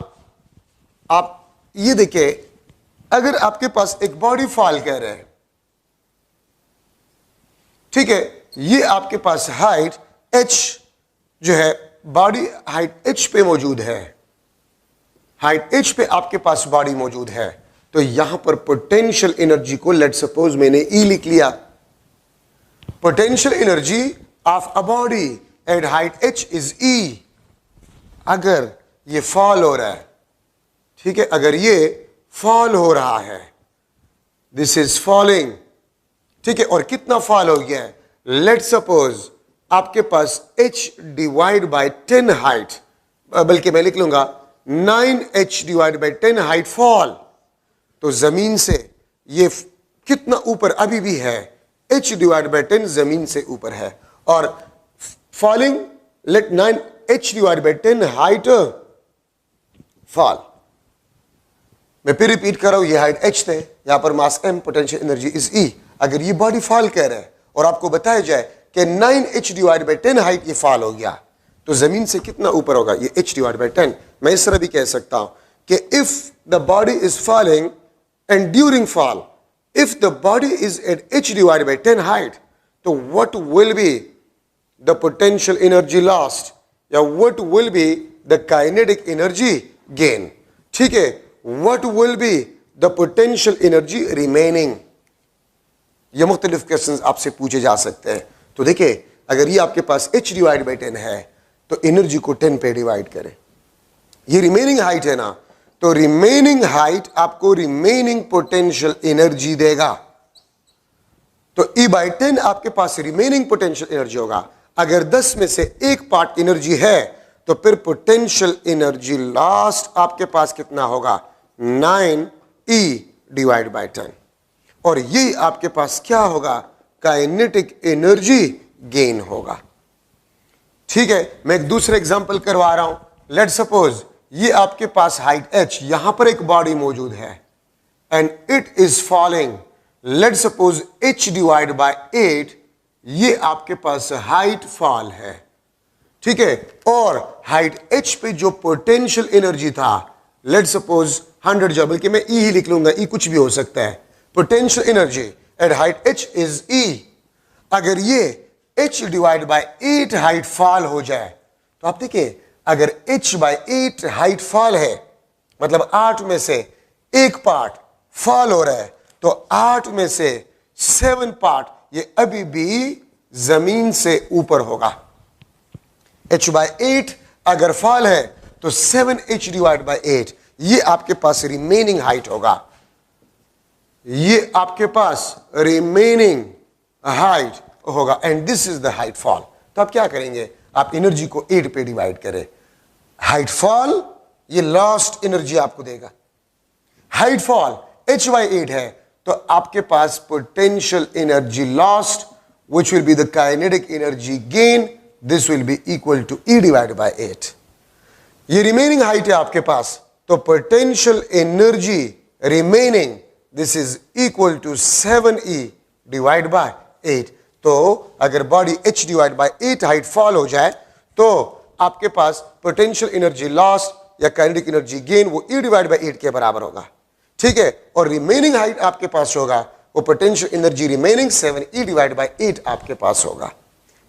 आप ये देखिए, अगर आपके पास एक बॉडी फॉल कर रहा है, ठीक है, ये आपके पास हाइट h जो है, बॉडी हाइट h पे मौजूद है, हाइट h पे आपके पास बॉडी मौजूद है, तो यहां पर पोटेंशियल एनर्जी को लेट सपोज मैंने E लिख लिया, potential energy of a body at height h is E। अगर ये फॉल हो रहा है, ठीक है, अगर ये फॉल हो रहा है, दिस इज फॉलिंग, ठीक है, और कितना फॉल हो गया है? लेट सपोज आपके पास h डिवाइड बाय 10 हाइट, बल्कि मैं लिख लूंगा 9h divide by 10 height fall. तो जमीन से ये कितना ऊपर अभी भी है? h डिवाइड बाय 10 जमीन से ऊपर है, और falling let 9h divide by 10 height fall. मैं फिर रिपीट कर रहा हूं, ये हाइट h थे, यहां पर मास m, potential energy is E। अगर ये बॉडी फॉल कह रहा है और आपको बताया जाए कि 9h डिवाइड बाय 10 हाइट ये फॉल हो गया, तो जमीन से कितना ऊपर होगा? ये h डिवाइड बाय 10। मैं इस तरह भी कह सकता हूं कि if the body is falling and during fall, if the body is at h divide by 10 height, तो what will be the potential energy lost, या what will be the kinetic energy gain? ठीक है, what will be the potential energy remaining? ये मुख्तलिफ questions आपसे पूछे जा सकते हैं। तो देखिए, अगर ये आपके पास h डिवाइड बाई 10 है तो एनर्जी को 10 पे डिवाइड करें। ये रिमेनिंग हाइट है ना, तो रिमेनिंग हाइट आपको रिमेनिंग पोटेंशियल एनर्जी देगा। तो E बाई 10 आपके पास रिमेनिंग पोटेंशियल एनर्जी होगा। अगर 10 में से एक पार्ट एनर्जी है तो फिर पोटेंशियल एनर्जी लास्ट आपके पास कितना होगा? 9E divide by 10। और ये आपके पास क्या होगा? काइनेटिक एनर्जी गेन होगा। ठीक है, मैं एक दूसरा एग्जांपल करवा रहा हूं। लेट सपोज ये आपके पास हाइट h, यहां पर एक बॉडी मौजूद है and it is falling, let suppose h divide by 8, ये आपके पास हाइट फॉल है। ठीक है, और हाइट h पे जो पोटेंशियल एनर्जी था, लेट सपोज 100 जूल, बल्कि मैं E ही लिख लूंगा, E कुछ भी हो सकता है। Potential energy eight height h is E। अगर ये h divide by 8 height fall हो जाए, तो आप देखिए, अगर h बाय 8 हाइट फॉल है, मतलब 8 में से एक पार्ट फॉल हो रहा है, तो 8 में से 7 पार्ट ये अभी भी जमीन से ऊपर होगा। h बाय 8 अगर फॉल है तो 7h डिवाइड बाय 8 ये आपके पास रिमेनिंग हाइट होगा। ये आपके पास रिमेनिंग हाइट होगा and this is the height fall. तो आप क्या करेंगे? आप एनर्जी को 8 पे डिवाइड करें। हाइट फॉल ये लास्ट एनर्जी आपको देगा। हाइट फॉल h बाई 8 है तो आपके पास potential energy lost which will be the kinetic energy gain, this will be equal to E divided by 8। ये रिमेनिंग हाइट है आपके पास, तो potential energy remaining this is equal to 7E divide by 8। तो अगर body h divide by 8 height fall हो जाए तो आपके पास पोटेंशियल एनर्जी लॉस या काइनेटिक एनर्जी गेन वो E डिवाइड बाय 8 के बराबर होगा। ठीक है, और रिमेनिंग हाइट आपके पास होगा वो potential energy remaining 7E divide by 8 आपके पास होगा।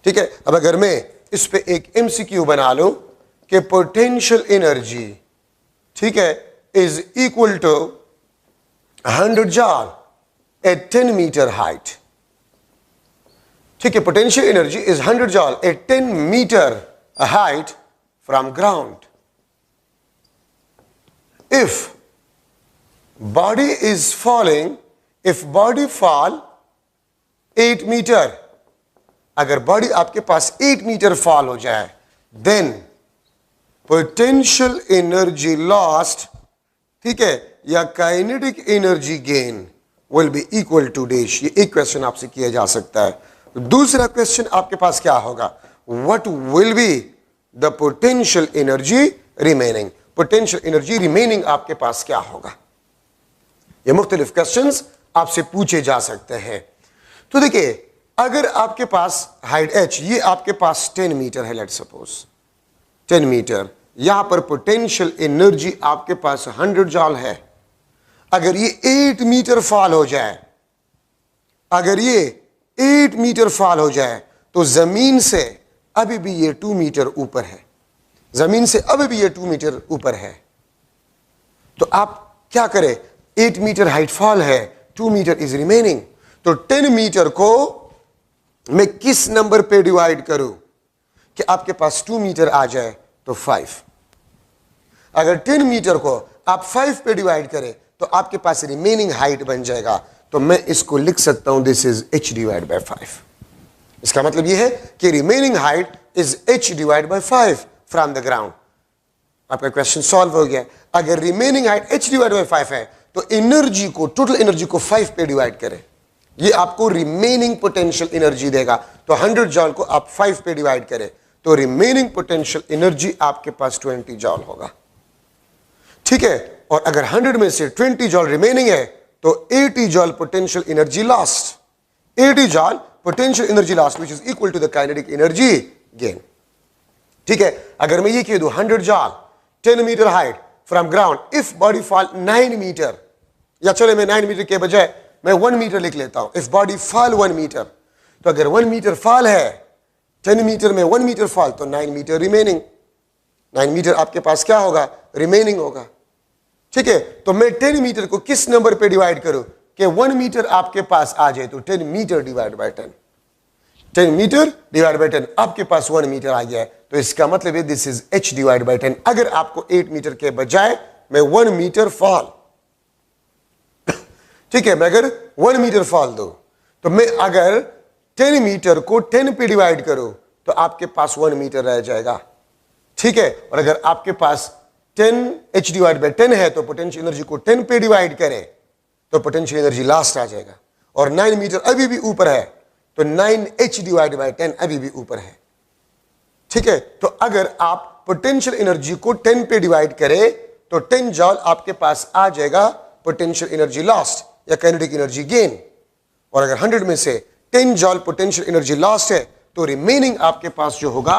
ठीक है, अब अगर मैं इस पे एक MCQ बना लूं कि पोटेंशियल एनर्जी, ठीक है, is equal to 100 joule at 10 metre height. ठीक है, potential energy is 100 joule at 10 metre height from ground. If body is falling, if body fall 8 metre, अगर बॉडी आपके पास 8 मीटर फॉल हो जाए, देन पोटेंशियल एनर्जी लॉस्ट, ठीक है, या kinetic energy gain will be equal to dash. ये एक क्वेश्चन आपसे किया जा सकता है। दूसरा क्वेश्चन आपके पास क्या होगा? What will be the potential energy remaining? Potential energy remaining आपके पास क्या होगा? ये मुख्तलिफ क्वेश्चंस आपसे पूछे जा सकते हैं। तो देखिए, अगर आपके पास हाइट h, ये आपके पास 10 मीटर है, लेट सपोज 10 मीटर, यहां पर पोटेंशियल एनर्जी आपके पास 100 जॉल है। अगर ये 8 मीटर फॉल हो जाए, अगर ये 8 मीटर फॉल हो जाए, तो जमीन से अभी भी ये 2 मीटर ऊपर है, जमीन से अभी भी ये 2 मीटर ऊपर है। तो आप क्या करें? 8 मीटर हाइट फॉल है, 2 मीटर इज रिमेनिंग, तो 10 मीटर को मैं किस नंबर पे डिवाइड करूं कि आपके पास 2 मीटर आ जाए? तो 5। अगर 10 मीटर को आप 5 पे डिवाइड करें तो आपके पास रिमेनिंग हाइट बन जाएगा। तो मैं इसको लिख सकता हूं this is h divide bye 5। इसका मतलब यह है कि remaining height is h divide bye 5 from the ground. आपका क्वेश्चन सॉल्व हो गया। अगर remaining height h divide bye 5 है तो एनर्जी को, टोटल एनर्जी को 5 पे डिवाइड करें, ये आपको रिमेनिंग पोटेंशियल एनर्जी देगा। तो 100 जॉल को आप 5 पे डिवाइड करें तो रिमेनिंग पोटेंशियल एनर्जी आपके पास 20 जॉल होगा। ठीक है, और अगर 100 में से 20 जॉल रिमेनिंग है तो 80 joule potential energy lost, 80 joule potential energy lost which is equal to the kinetic energy gain. ठीक है, अगर मैं ये कह दूं 100 joule 10 metre height from ground if body fall 9 metre, या चले मैं 9 मीटर के बजाय मैं 1 मीटर लिख लेता हूं, इफ बॉडी फॉल 1 मीटर, तो अगर 1 मीटर फॉल है 10 मीटर में 1 मीटर फॉल तो 9 मीटर रिमेनिंग, 9 मीटर आपके पास क्या होगा, रिमेनिंग होगा। ठीक है, तो मैं 10 मीटर को किस नंबर पे डिवाइड करूं कि 1 मीटर आपके पास आ जाए, तो 10 metre divide by 10, 10 metre divide by 10 आपके पास 1 मीटर आ गया है। तो इसका मतलब है this is h divide by 10। अगर आपको 8 मीटर के बजाय मैं 1 मीटर फॉल, ठीक है, मैं अगर 1 मीटर फॉल दो तो मैं अगर 10 मीटर को 10 पे डिवाइड करूं तो आपके पास 1 मीटर रह जाएगा। ठीक है, और अगर आपके पास 10 h डिवाइड बाय 10 है तो पोटेंशियल एनर्जी को 10 पे डिवाइड करें तो पोटेंशियल एनर्जी लास्ट आ जाएगा। और 9 मीटर अभी भी ऊपर है तो 9h डिवाइड बाय 10 अभी भी ऊपर है। ठीक है, तो अगर आप पोटेंशियल एनर्जी को 10 पे डिवाइड करें तो 10 जॉल आपके पास आ जाएगा पोटेंशियल एनर्जी लॉस्ट या काइनेटिक एनर्जी गेन। और अगर 100 में से 10 जॉल पोटेंशियल एनर्जी लॉस्ट है तो रिमेनिंग आपके पास जो होगा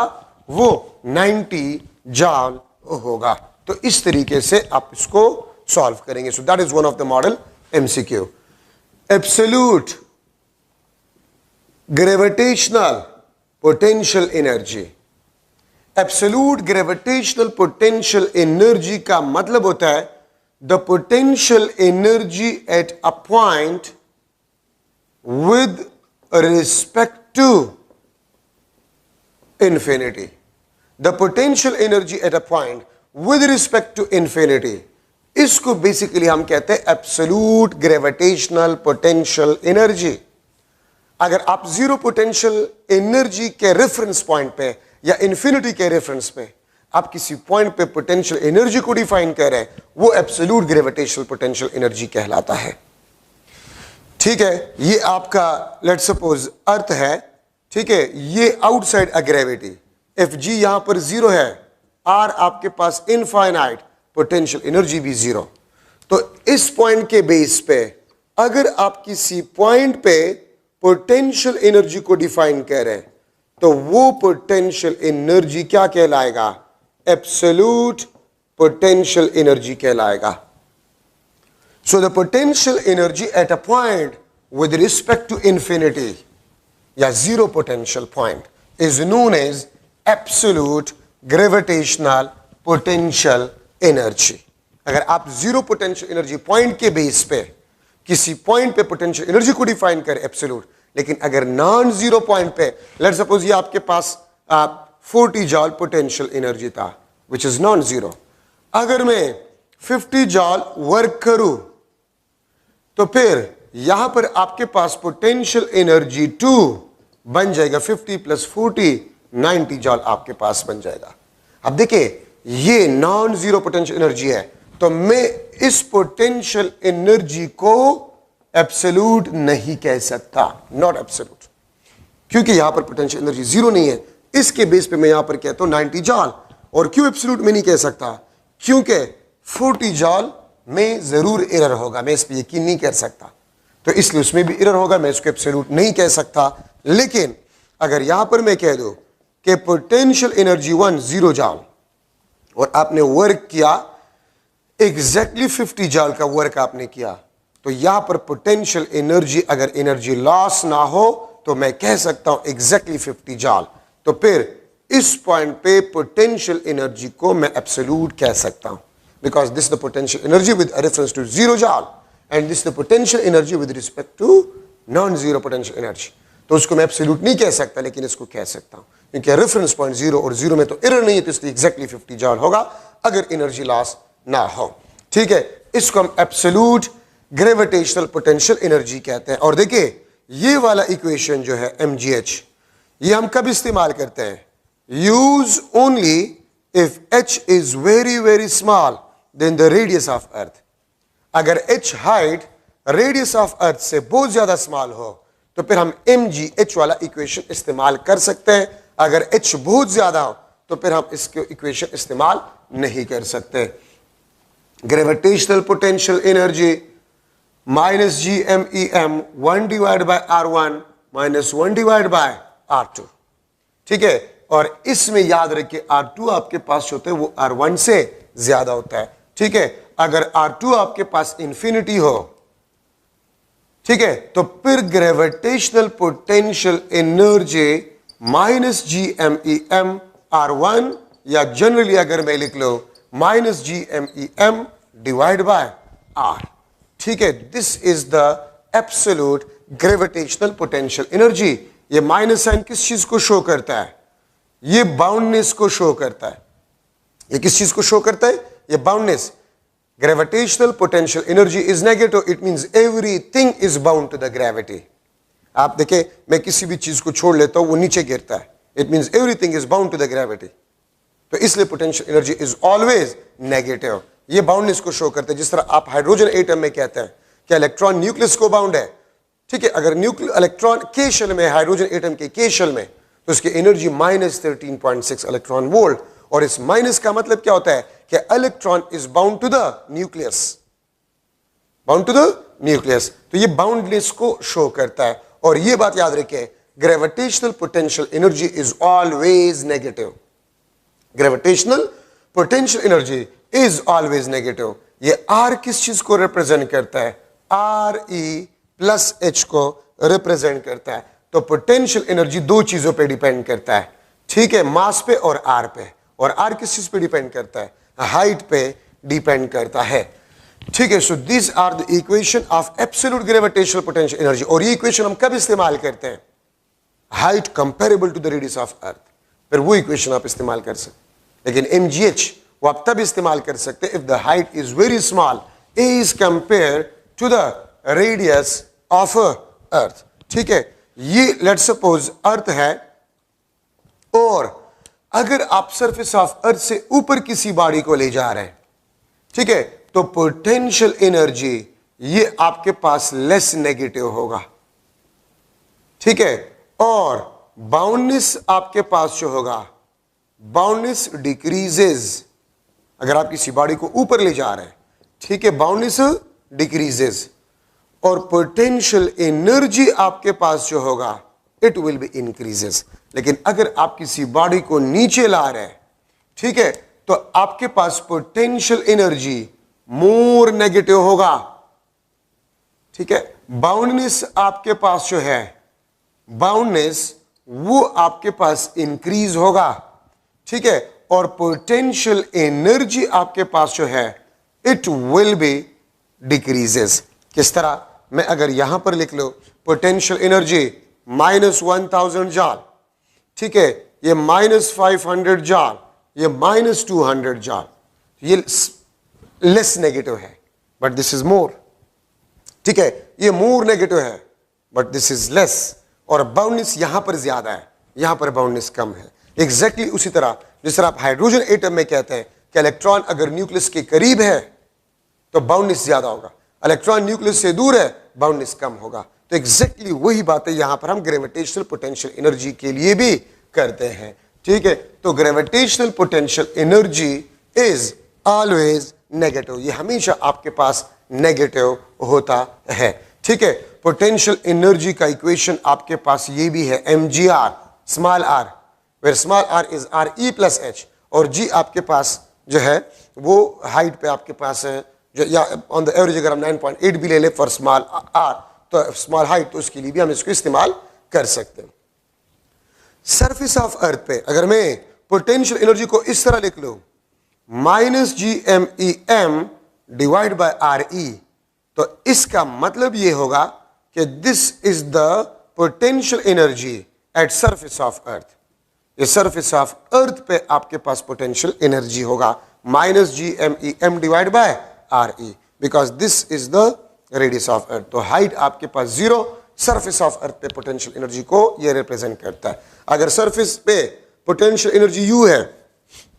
वो 90 जॉल होगा। तो इस तरीके से आप इसको सॉल्व करेंगे। So that is one of the model MCQ। Absolute gravitational potential energy, absolute gravitational potential energy का मतलब होता है the potential energy at a point with respect to infinity. The potential energy at a point with respect to infinity, इसको basically हम कहते हैं absolute gravitational potential energy. अगर आप जीरो पोटेंशियल एनर्जी के रेफरेंस पॉइंट पे या इंफिनिटी के रेफरेंस पे आप किसी पॉइंट पे पोटेंशियल एनर्जी को डिफाइन कर रहे हैं, वो एब्सोल्यूट ग्रेविटेशनल पोटेंशियल एनर्जी कहलाता है। ठीक है, ये आपका लेट सपोज अर्थ है। ठीक है, ये आउटसाइड अ ग्रेविटी, Fg यहां पर 0 है, R आपके पास इनफाइनाइट, पोटेंशियल एनर्जी भी 0। तो इस पॉइंट के बेस पे अगर आप किसी पॉइंट पे पोटेंशियल एनर्जी को डिफाइन कर रहे हैं तो वो पोटेंशियल एनर्जी क्या कहलाएगा, एब्सोल्यूट पोटेंशियल एनर्जी कहलाएगा। So the potential energy at a point with respect to infinity या zero potential point is known as absolute gravitational potential energy. अगर आप जीरो पोटेंशियल एनर्जी पॉइंट के बेस पे किसी point पे पोटेंशियल एनर्जी को define करें एब्सोल्यूट, लेकिन अगर नॉन जीरो पॉइंट पे लेट्स सपोज ये आपके पास 40 जॉल पोटेंशियल एनर्जी था विच इज नॉन जीरो, अगर मैं 50 जॉल वर्क करूं तो फिर यहां पर आपके पास पोटेंशियल एनर्जी 2 बन जाएगा, 50 प्लस 40 90 जॉल आपके पास बन जाएगा। अब देखिए ये नॉन जीरो पोटेंशियल एनर्जी है तो मैं इस पोटेंशियल एनर्जी को एब्सोल्यूट नहीं कह सकता, नॉट एब्सोल्यूट, क्योंकि यहां पर पोटेंशियल एनर्जी जीरो नहीं है। इसके बेस पे मैं यहां पर कहता हूं 90 जॉल। और क्यों एब्सोल्यूट में नहीं कह सकता, क्योंकि 40 जॉल में जरूर एरर होगा, मैं इस पर यकीन नहीं कर सकता, तो इसलिए उसमें भी एरर होगा, मैं इसको एब्सोल्यूट नहीं कह सकता। लेकिन अगर यहां पर मैं कह दूं कि पोटेंशियल एनर्जी 1 0 जॉल और आपने वर्क किया एग्जैक्टली 50 जॉल का वर्क आपने किया, तो यहां पर पोटेंशियल एनर्जी अगर एनर्जी लॉस ना हो तो मैं कह सकता हूं एग्जैक्टली 50 जॉल। तो फिर इस पॉइंट पे पोटेंशियल एनर्जी को मैं एब्सोल्यूट कह सकता हूं, because this the potential energy with reference to 0 joule and this the potential energy with respect to non zero potential energy. तो उसको मैं एब्सोल्यूट नहीं कह सकता, लेकिन इसको कह सकता हूं क्योंकि रेफरेंस पॉइंट 0 और 0 में तो एरर नहीं है, तो इसलिए एग्जैक्टली 50 जॉल होगा अगर एनर्जी लॉस ना हो। ठीक है, इसको हम एब्सोल्यूट ग्रेविटेशनल पोटेंशियल एनर्जी कहते हैं। और देखिए ये वाला इक्वेशन जो है mgh, ये हम कब इस्तेमाल करते हैं? Use only if h is very very small then the radius of Earth. अगर h height radius of Earth से बहुत ज्यादा स्मॉल हो तो फिर हम mgh वाला इक्वेशन इस्तेमाल कर सकते हैं। अगर h बहुत ज्यादा हो तो फिर हम इसके इक्वेशन इस्तेमाल नहीं कर सकते। Gravitational potential energy minus GMEM 1 divide bye R1 minus 1 divide bye R2। ठीक है, और इसमें याद रखिए R2 आपके पास होते हैं वो R1 से ज्यादा होता है। ठीक है, अगर R2 आपके पास इंफिनिटी हो, ठीक है, तो फिर gravitational potential energy minus GMEM R1, या जनरली अगर मैं लिख लो minus GMEM divide by R। ठीक है, this is the absolute gravitational potential energy. ये माइनस साइन किस चीज को शो करता है? ये बाउंडनेस को शो करता है। ये किस चीज को शो करता है? ये boundness. Gravitational potential energy is negative, it means everything is bound to the gravity. आप देखें, मैं किसी भी चीज को छोड़ लेता हूं वो नीचे गिरता है, it means everything is bound to the gravity. तो इसलिए potential energy is always negative. ये बाउंडनेस को शो करते हैं। जिस तरह आप हाइड्रोजन एटम में कहते हैं कि इलेक्ट्रॉन न्यूक्लियस को बाउंड है। ठीक है, अगर इलेक्ट्रॉन के शेल में, हाइड्रोजन एटम के शेल में, तो उसकी एनर्जी माइनस 13.6 इलेक्ट्रॉन वोल्ट। और इस माइनस का मतलब क्या होता है कि electron is bound to the nucleus, bound to the nucleus. तो ये बाउंडनेस को शो करता है। और ये बात याद रखें, gravitational potential energy is always negative. Gravitational potential energy is always negative. ये R किस चीज को रिप्रेजेंट करता है? RE प्लस H को रिप्रेजेंट करता है। तो पोटेंशियल एनर्जी दो चीजों पे डिपेंड करता है। ठीक है, मास पे और R पे। और R किस चीज पे डिपेंड करता है? हाइट पे डिपेंड करता है। ठीक है, so this are the equation of absolute gravitational potential energy. और ये इक्वेशन हम कब इस्तेमाल करते हैं? Height comparable to the radius of Earth, फिर वो इक्वेशन आप इस्तेमाल कर सकते। लेकिन mgh वो आप तब इस्तेमाल कर सकते if the height is very small is compare to the radius of Earth. ठीक है, ये लेट्स सपोज अर्थ है, और अगर आप सरफेस ऑफ अर्थ से ऊपर किसी बॉडी को ले जा रहे हैं, ठीक है, तो पोटेंशियल एनर्जी ये आपके पास लेस नेगेटिव होगा। ठीक है, और बाउंडनेस आपके पास जो होगा, बाउंडनेस डिक्रीजेज। अगर आप किसी बॉडी को ऊपर ले जा रहे हैं, ठीक है, बाउंडनेस डिक्रीजेज, और पोटेंशियल एनर्जी आपके पास जो होगा इट विल बी इंक्रीजेस। लेकिन अगर आप किसी बॉडी को नीचे ला रहे हैं, ठीक है, तो आपके पास पोटेंशियल एनर्जी मोर नेगेटिव होगा। ठीक है, बाउंडनेस आपके पास जो है, बाउंडनेस वो आपके पास इंक्रीज होगा। ठीक है, और पोटेंशियल एनर्जी आपके पास जो है इट विल बी डिक्रीजेस। किस तरह? मैं अगर यहां पर लिख लो पोटेंशियल एनर्जी माइनस 1000 जॉल, ठीक है, ये माइनस 500 जॉल, ये माइनस 200 जॉल, ये लेस नेगेटिव है, बट दिस इज मोर। ठीक है, ये मोर नेगेटिव है, बट दिस इज लेस। और बाउंडनेस यहां पर ज्यादा है, यहां पर बाउंडनेस कम है। एग्जैक्टली उसी तरह जिस तरह आप हाइड्रोजन एटम में कहते हैं कि इलेक्ट्रॉन अगर न्यूक्लियस के करीब है तो बाउंडनेस ज्यादा होगा, इलेक्ट्रॉन न्यूक्लियस से दूर है बाउंडनेस कम होगा। तो एग्जैक्टली वही बातें यहां पर हम ग्रेविटेशनल पोटेंशियल एनर्जी के लिए भी करते हैं। ठीक है, तो gravitational potential energy is always negative. ये हमेशा आपके पास नेगेटिव होता है। ठीक है, पोटेंशियल एनर्जी का इक्वेशन आपके पास ये भी है, mgr small r, where small r is RE plus H, और G आपके पास जो है वो हाइट पे आपके पास है, जो या ऑन द एवरेज अगर हम 9.8 भी ले ले फॉर स्मॉल r, तो स्मॉल हाइट, तो उसके लिए भी हम इसको इस्तेमाल कर सकते हैं। सरफेस ऑफ अर्थ पे अगर मैं पोटेंशियल एनर्जी को इस तरह लिख लूं, minus GMEM divide bye RE, तो इसका मतलब ये होगा कि this is the potential energy at surface of अर्थ। ये सरफेस ऑफ अर्थ पे आपके पास पोटेंशियल एनर्जी होगा minus GMEM divide bye RE, because this is the radius of Earth. तो हाइट आपके पास 0, सरफेस ऑफ अर्थ पे पोटेंशियल एनर्जी को ये रिप्रेजेंट करता है। अगर सरफेस पे पोटेंशियल एनर्जी U है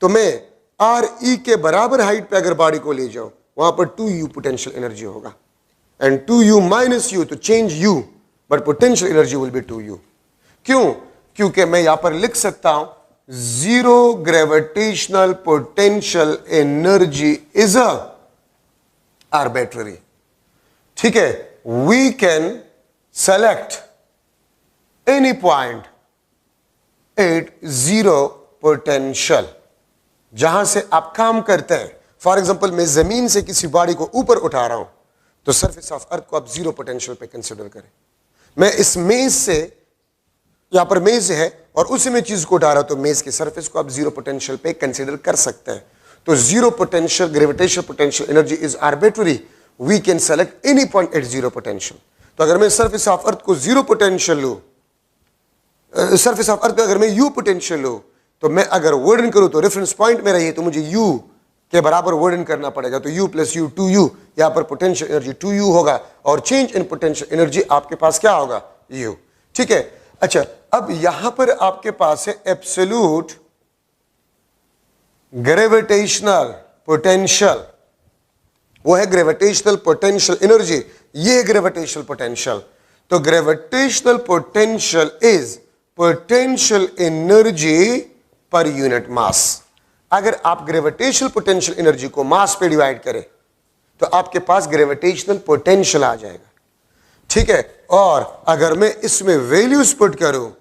तो मैं RE के बराबर हाइट पे अगर बॉडी को ले जाऊं, वहां पर 2U पोटेंशियल एनर्जी होगा, एंड 2U माइनस U तो change U, but potential energy will be 2U। क्यों? क्योंकि मैं यहां पर लिख सकता हूं zero gravitational potential energy is a arbitrary. ठीक है, we can select any point at zero potential जहां से आप काम करते हैं। फॉर एग्जाम्पल, मैं जमीन से किसी बॉडी को ऊपर उठा रहा हूं तो सरफेस ऑफ अर्थ को आप 0 पोटेंशियल पे कंसिडर करें। मैं इस मेज से, यहां पर मेज है और उसी में चीज को उठा रहा हूं तो मेज के सरफेस को आप 0 पोटेंशियल पे कंसिडर कर सकते हैं। तो 0 potential gravitational potential energy is arbitrary, we can select any point at 0 potential. तो अगर मैं सरफेस ऑफ अर्थ को 0 पोटेंशियल लूं, सरफेस ऑफ अर्थ पे अगर मैं U पोटेंशियल लूं, तो मैं अगर वर्डन करूं तो रेफरेंस पॉइंट मेरा ये, तो मुझे U के बराबर वर्डन करना पड़ेगा। तो U प्लस U 2U, यहां पर पोटेंशियल एनर्जी 2U होगा और चेंज इन पोटेंशियल एनर्जी आपके पास क्या होगा? U। ठीक है, अच्छा अब यहां पर आपके पास है एब्सोल्यूट ग्रेविटेशनल पोटेंशियल, वो है ग्रेविटेशनल पोटेंशियल एनर्जी, ये है ग्रेविटेशनल पोटेंशियल। तो gravitational potential is potential energy per unit mass. अगर आप ग्रेविटेशनल पोटेंशियल एनर्जी को मास पे डिवाइड करें तो आपके पास ग्रेविटेशनल पोटेंशियल आ जाएगा। ठीक है, और अगर मैं इसमें वैल्यूज पुट करूं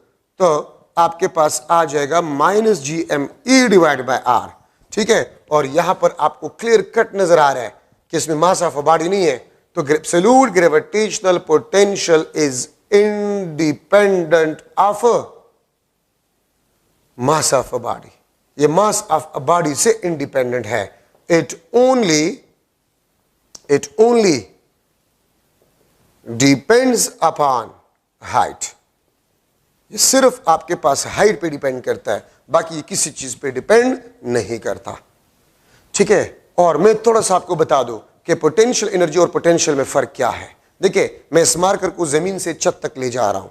तो आपके पास आ जाएगा -gme डिवाइड बाय r। ठीक है, और यहां पर आपको क्लियर कट नजर आ रहा है कि इसमें मास ऑफ अ बॉडी नहीं है। तो absolute gravitational potential is independent of mass of a body. ये मास ऑफ अ बॉडी से इंडिपेंडेंट है। It only depends upon height. ये सिर्फ आपके पास हाइट पे डिपेंड करता है, बाकी ये किसी चीज पे डिपेंड नहीं करता। ठीक है, और मैं थोड़ा सा आपको बता दूं कि पोटेंशियल एनर्जी और पोटेंशियल में फर्क क्या है। देखिए, मैं इस मार्कर को जमीन से छत तक ले जा रहा हूं।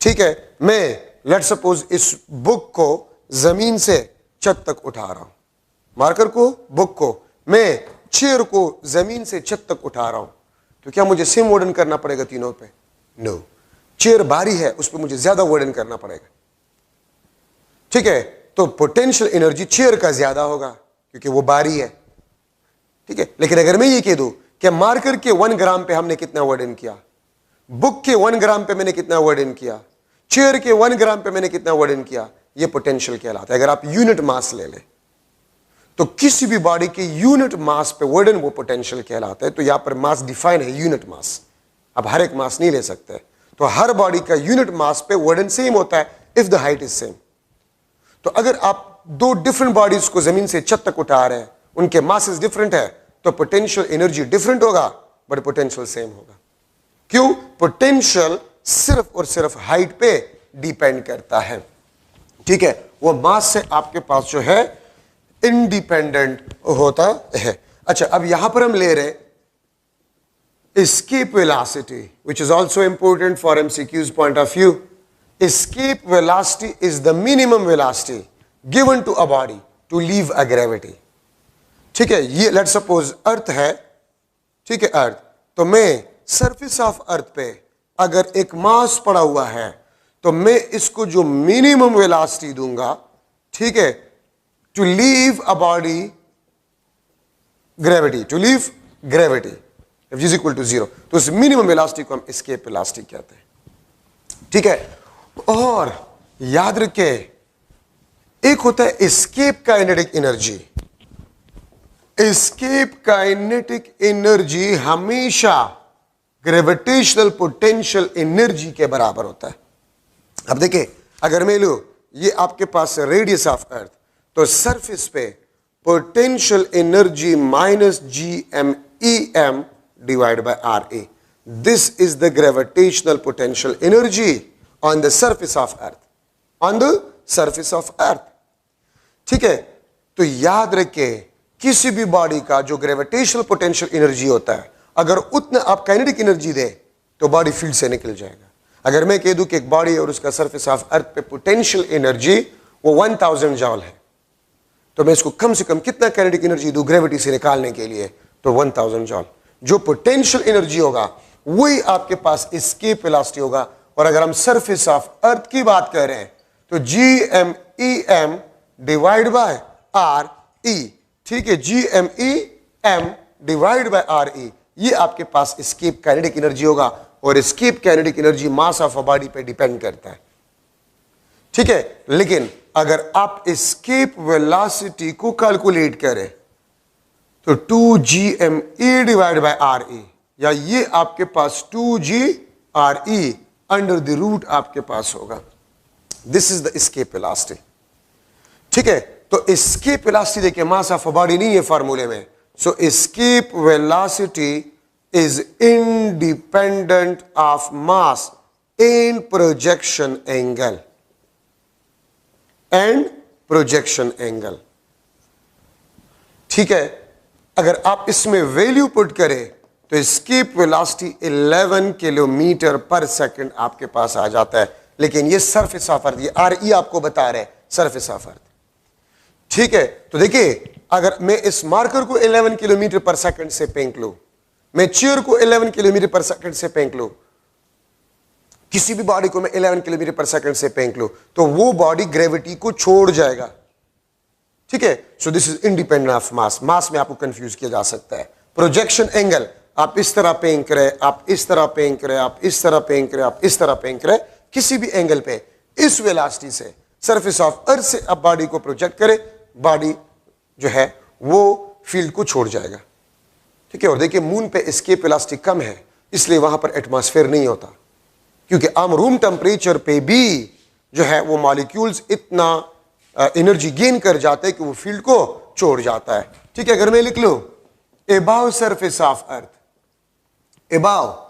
ठीक है, मैं लेट सपोज इस बुक को जमीन से छत तक उठा रहा हूं, मार्कर को, बुक को, मैं चेयर को जमीन से छत तक उठा रहा हूं, तो क्या मुझे सेम वर्डन करना पड़ेगा तीनों पे? नो। चेयर भारी है, उस पर मुझे ज्यादा वर्डन करना पड़ेगा। ठीक है, तो पोटेंशियल एनर्जी चेयर का ज्यादा होगा क्योंकि वो भारी है। ठीक है, लेकिन अगर मैं ये कह दूं कि मार्कर के 1 ग्राम पे हमने कितना वर्डन किया, बुक के 1 ग्राम पे मैंने कितना वर्डन किया, चेयर के 1 ग्राम पे मैंने कितना वर्डन किया, ये पोटेंशियल कहलाता है। अगर आप यूनिट मास ले लें तो किसी भी बॉडी के यूनिट मास पे वर्डन वो पोटेंशियल कहलाता है। तो यहां पर मास डिफाइन है यूनिट मास, आप हर एक मास नहीं ले सकते। तो हर बॉडी का यूनिट मास पे वर्डन सेम होता है if the height is same. तो अगर आप 2 डिफरेंट बॉडीज को जमीन से छत तक उठा रहे हैं, उनके मासेस डिफरेंट है, तो पोटेंशियल एनर्जी डिफरेंट होगा बट पोटेंशियल सेम होगा। क्यों? पोटेंशियल सिर्फ और सिर्फ हाइट पे डिपेंड करता है। ठीक है, वो मास से आपके पास जो है इंडिपेंडेंट होता है। अच्छा, अब यहां पर हम ले रहे escape velocity, which is also important for MCQ's point of view. Escape velocity is the minimum velocity given to a body to leave a gravity. ठीक है, ये लेट सपोज अर्थ है। ठीक है, अर्थ, तो मैं सरफेस ऑफ अर्थ पे अगर एक मास पड़ा हुआ है तो मैं इसको जो मिनिमम वेलोसिटी दूंगा, ठीक है, to leave a body gravity, to leave gravity is equal to 0, तो इस मिनिमम वेलोसिटी को हम एस्केप वेलोसिटी कहते हैं। ठीक है, और याद रखे एक होता है escape kinetic energy. Escape kinetic energy हमेशा ग्रेविटेशनल पोटेंशियल एनर्जी के बराबर होता है। अब देखिए, अगर मैं लूं ये आपके पास रेडियस ऑफ अर्थ, तो सरफेस पे potential energy -gmem divided by RA. This is the gravitational potential energy on the surface of earth. On the surface of earth. ठीक है, तो याद रखे किसी भी बॉडी का जो ग्रेविटेशनल पोटेंशियल एनर्जी होता है, अगर उतना आप काइनेटिक एनर्जी दे तो बॉडी फील्ड से निकल जाएगा। अगर मैं कह दूं कि एक बॉडी और उसका सरफेस ऑफ अर्थ पे पोटेंशियल एनर्जी वो 1000 जॉल है, तो मैं इसको कम से कम कितना काइनेटिक एनर्जी दूं ग्रेविटी से निकालने के लिए, तो 1000 जॉल। जो पोटेंशियल एनर्जी होगा वही आपके पास एस्केप वेलोसिटी होगा। और अगर हम सरफेस ऑफ अर्थ की बात कर रहे हैं तो GMEM डिवाइड बाय RE, ठीक है, GMEM डिवाइड बाय RE, ये आपके पास एस्केप काइनेटिक एनर्जी होगा। और escape kinetic energy mass of a body पे डिपेंड करता है, ठीक है। लेकिन अगर आप एस्केप वेलोसिटी को कैलकुलेट करें तो 2GME डिवाइड बाय RE, या ये आपके पास 2GRE अंडर द रूट आपके पास होगा। This is the escape velocity, ठीक है। तो एस्केप वेलोसिटी देखिए मास ऑफ अ बॉडी नहीं है फॉर्मूले में। So escape velocity is independent of mass and projection angle, ठीक है। अगर आप इसमें वैल्यू पुट करें तो एस्केप वेलोसिटी 11 किलोमीटर पर सेकंड आपके पास आ जाता है। लेकिन ये सरफेस ऑफ अर्थ, ये RE आपको बता रहे हैं सरफेस ऑफ अर्थ, ठीक है। तो देखिए अगर मैं इस मार्कर को 11 किलोमीटर पर सेकंड से फेंक लूं, मैं चेयर को 11 किलोमीटर पर सेकंड से फेंक लूं, किसी भी बॉडी को मैं 11 किलोमीटर पर सेकंड से फेंक लूं, तो वो बॉडी ग्रेविटी को छोड़ जाएगा, ठीक है। So this is independent of mass. Mass में आपको कंफ्यूज किया जा सकता है। प्रोजेक्शन एंगल, आप इस तरह फेंक रहे, आप इस तरह फेंक रहे, आप इस तरह फेंक रहे, आप इस तरह फेंक रहे, किसी भी एंगल पे इस वेलोसिटी से सरफेस ऑफ अर्थ से आप बॉडी को प्रोजेक्ट करें, बॉडी जो है वो फील्ड को छोड़ जाएगा, ठीक है। और देखिए मून पे एस्केप वेलोसिटी कम है, इसलिए वहां पर एटमॉस्फेयर नहीं होता, क्योंकि आम रूम टेम्परेचर पे भी जो है वो मॉलिक्यूल्स इतना एनर्जी गेन कर जाते हैं कि वो फील्ड को छोड़ जाता है, ठीक है। अगर मैं लिख लूं above surface of earth, above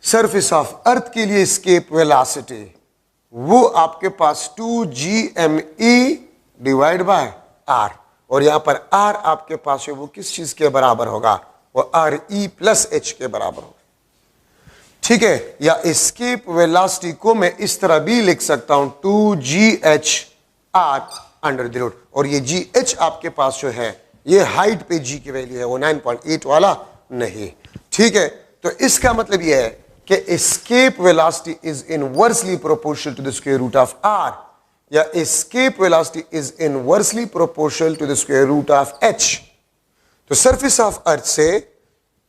surface of अर्थ के लिए एस्केप वेलोसिटी वो आपके पास 2GME डिवाइड बाय R, और यहां पर R आपके पास है वो किस चीज के बराबर होगा, वो RE प्लस H के बराबर होगा, ठीक है। या एस्केप वेलोसिटी को मैं इस तरह भी लिख सकता हूं 2GHR अंडर द रूट, और ये GH आपके पास जो है ये हाइट पे G की वैल्यू है, वो 9.8 वाला नहीं, ठीक है। तो इसका मतलब यह है कि escape velocity is inversely proportional to the square root of R, या escape velocity is inversely proportional to the square root of H। तो सरफेस ऑफ अर्थ से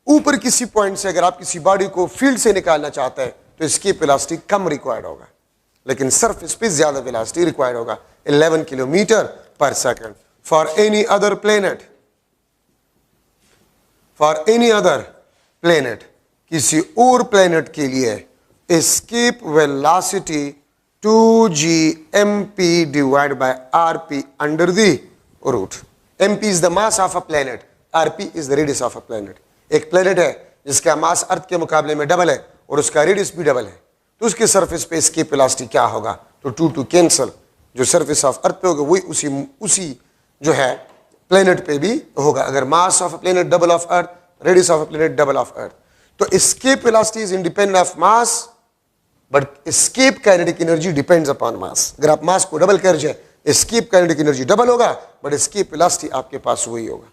ऊपर किसी पॉइंट से अगर आप किसी बॉडी को फील्ड से निकालना चाहते हैं तो एस्केप वेलोसिटी कम रिक्वायर्ड होगा, लेकिन सरफेस पे ज्यादा वेलोसिटी रिक्वायर्ड होगा, 11 किलोमीटर पर second. For any other planet, for any other planet, किसी और प्लेनेट के लिए escape velocity 2GMP divide by RP under the root. MP is the mass of a planet, RP is the radius of a planet. एक planet है जिसका मास अर्थ के मुकाबले में डबल है और उसका रेडियस भी डबल है, तो उसके सरफेस पे एस्केप वेलोसिटी क्या होगा, तो 2 कैंसल, जो सरफेस ऑफ अर्थ पे होगा वही उसी जो है प्लेनेट पे भी होगा। अगर mass of a planet double of Earth, radius of a planet double of Earth, तो escape velocity is independent of mass, but escape kinetic energy depends upon mass. अगर आप मास को डबल कर जाए, एस्केप काइनेटिक एनर्जी डबल होगा, but escape velocity आपके पास वही होगा,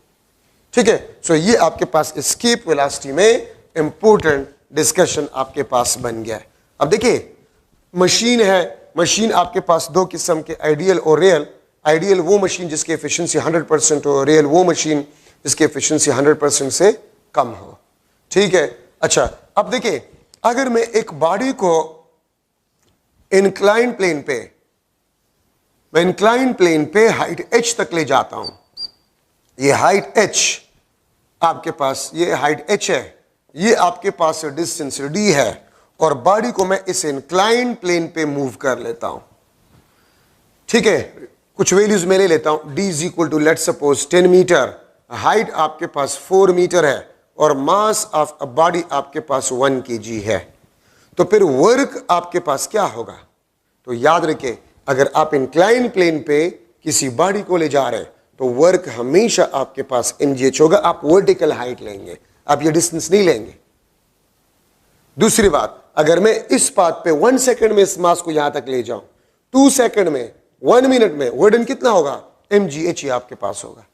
ठीक है। सो ये आपके पास एस्केप वेलोसिटी में इंपॉर्टेंट डिस्कशन आपके पास बन गया है। अब देखिए मशीन है, मशीन आपके पास दो किस्म के, आइडियल और रियल। आइडियल वो मशीन जिसकी एफिशिएंसी 100% हो, रियल वो मशीन जिसकी एफिशिएंसी 100% से कम हो, ठीक है। अच्छा अब देखिए अगर मैं एक बॉडी को इंक्लाइन प्लेन पे, मैं इंक्लाइन प्लेन पे हाइट h तक ले जाता हूं, ये हाइट h आपके पास, ये हाइट h है, ये आपके पास डिस्टेंस d है, और बॉडी को मैं इस इंक्लाइन प्लेन पे मूव कर लेता हूं, ठीक है। कुछ वैल्यूज मैं ले लेता हूं, d is equal to let suppose 10 metre, height आपके पास 4 मीटर है, और मास ऑफ अ बॉडी आपके पास 1 kg है। तो फिर वर्क आपके पास क्या होगा, तो याद रखें अगर आप इंक्लाइन प्लेन पे किसी बॉडी को ले जा रहे हैं तो वर्क हमेशा आपके पास mgh होगा। आप वर्टिकल हाइट लेंगे, आप ये डिस्टेंस नहीं लेंगे। दूसरी बात, अगर मैं इस पाथ पे 1 सेकंड में इस मास को यहां तक ले जाऊं, 2 सेकंड में, 1 मिनट में, वर्क डन कितना होगा? mgh ही आपके पास होगा।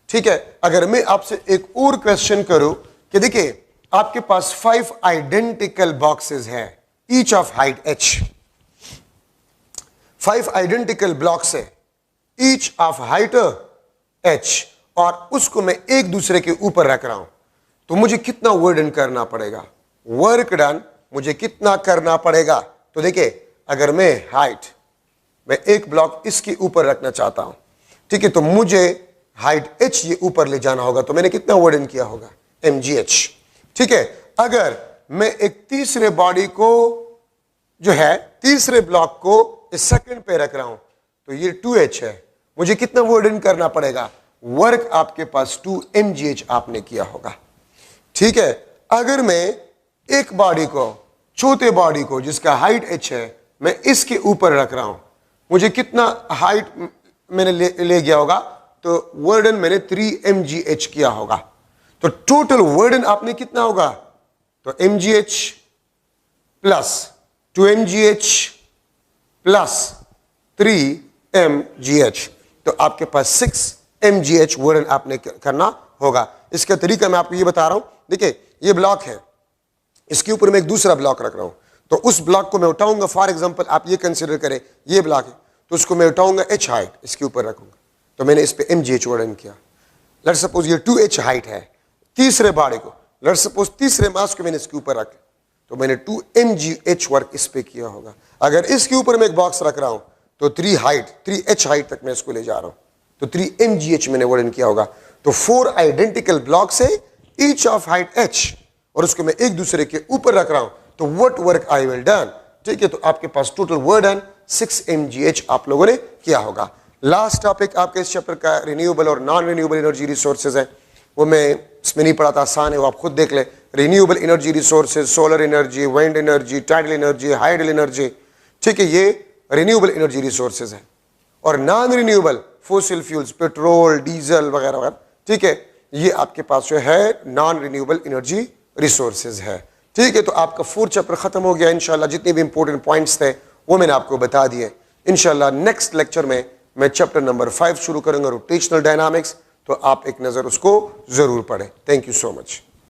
ठीक है, अगर मैं आपसे एक और क्वेश्चन करूं कि देखिए आपके पास 5 आइडेंटिकल बॉक्सेस है, each of height h, 5 identical blocks है, ईच ऑफ हाइट h, और उसको मैं एक दूसरे के ऊपर रख रहा हूं, तो मुझे कितना वर्क डन करना पड़ेगा? वर्क डन मुझे कितना करना पड़ेगा? तो देखिए अगर मैं एक ब्लॉक इसके ऊपर रखना चाहता हूं, ठीक है, तो मुझे हाइट h ये ऊपर ले जाना होगा, तो मैंने कितना वर्क डन किया होगा? mgh। ठीक है, अगर मैं एक तीसरे बॉडी को जो है, तीसरे ब्लॉक को इस सेकंड पे रख रहा हूं, तो ये 2h है, मुझे कितना वर्क डन करना पड़ेगा? वर्क आपके पास 2 mgh आपने किया होगा। ठीक है, अगर मैं एक बॉडी को, चौथे बॉडी को जिसका हाइट h है, मैं इसके ऊपर रख रहा हूं, मुझे कितना हाइट मैंने ले गया होगा? तो वर्क डन मैंने 3 mgh किया होगा। तो टोटल वर्क डन आपने कितना होगा? तो mgh plus 2 mgh plus 3 mgh, तो आपके पास 6 mgh वर्क डन आपने करना होगा। इसका तरीका मैं आपको ये बता रहा हूं। देखिए ये ब्लॉक है, इसके ऊपर मैं एक दूसरा ब्लॉक रख रहा हूं, तो उस ब्लॉक को मैं उठाऊंगा। फॉर एग्जांपल आप ये कंसीडर करें ये ब्लॉक है, तो उसको मैं उठाऊंगा h हाइट, इसके ऊपर रखूंगा, तो मैंने इस पे mgh वर्क डन किया। लेट्स सपोज ये 2h हाइट है, तीसरे बाड़े को, लेट्स सपोज तीसरे मास को मैंने इसके ऊपर रखा, तो मैंने 2 mgh वर्क इस पे किया होगा। अगर इसके ऊपर मैं एक बॉक्स रख रहा हूं, तो 3h हाइट तक मैं इसको ले जा रहा हूं, तो 3 mgh मैंने वर्क डन किया होगा। तो 4 आइडेंटिकल ब्लॉक्स है, ईच ऑफ हाइट h, और उसको मैं एक दूसरे के ऊपर रख रहा हूं, तो what work I will done. ठीक है, तो आपके पास टोटल वर्क डन 6 mgh आप लोगों ने किया होगा। लास्ट टॉपिक आपके इस चैप्टर का रिन्यूएबल और नॉन रिन्यूएबल एनर्जी रिसोर्सेज है, वो मैं इसमें नहीं पढ़ाता, आसान है, वो आप खुद देख ले। Renewable energy resources, solar energy, wind energy, tidal energy, hydel energy, ठीक है, ये रिन्यूएबल एनर्जी रिसोर्सेज है। और non renewable fossil fuels, petrol, diesel वगैरह वगैरह, ठीक है, ये आपके पास जो है नॉन रिन्यूएबल एनर्जी रिसोर्सेज है। ठीक है, तो आपका 4 चैप्टर खत्म हो गया इंशाल्लाह। जितने भी इंपॉर्टेंट पॉइंट्स थे वो मैंने आपको बता दिए। इंशाल्लाह नेक्स्ट लेक्चर में मैं चैप्टर नंबर 5 शुरू करूंगा, रोटेशनल डायनामिक्स, तो आप एक नज़र उसको ज़रूर पढ़ें। Thank you so much.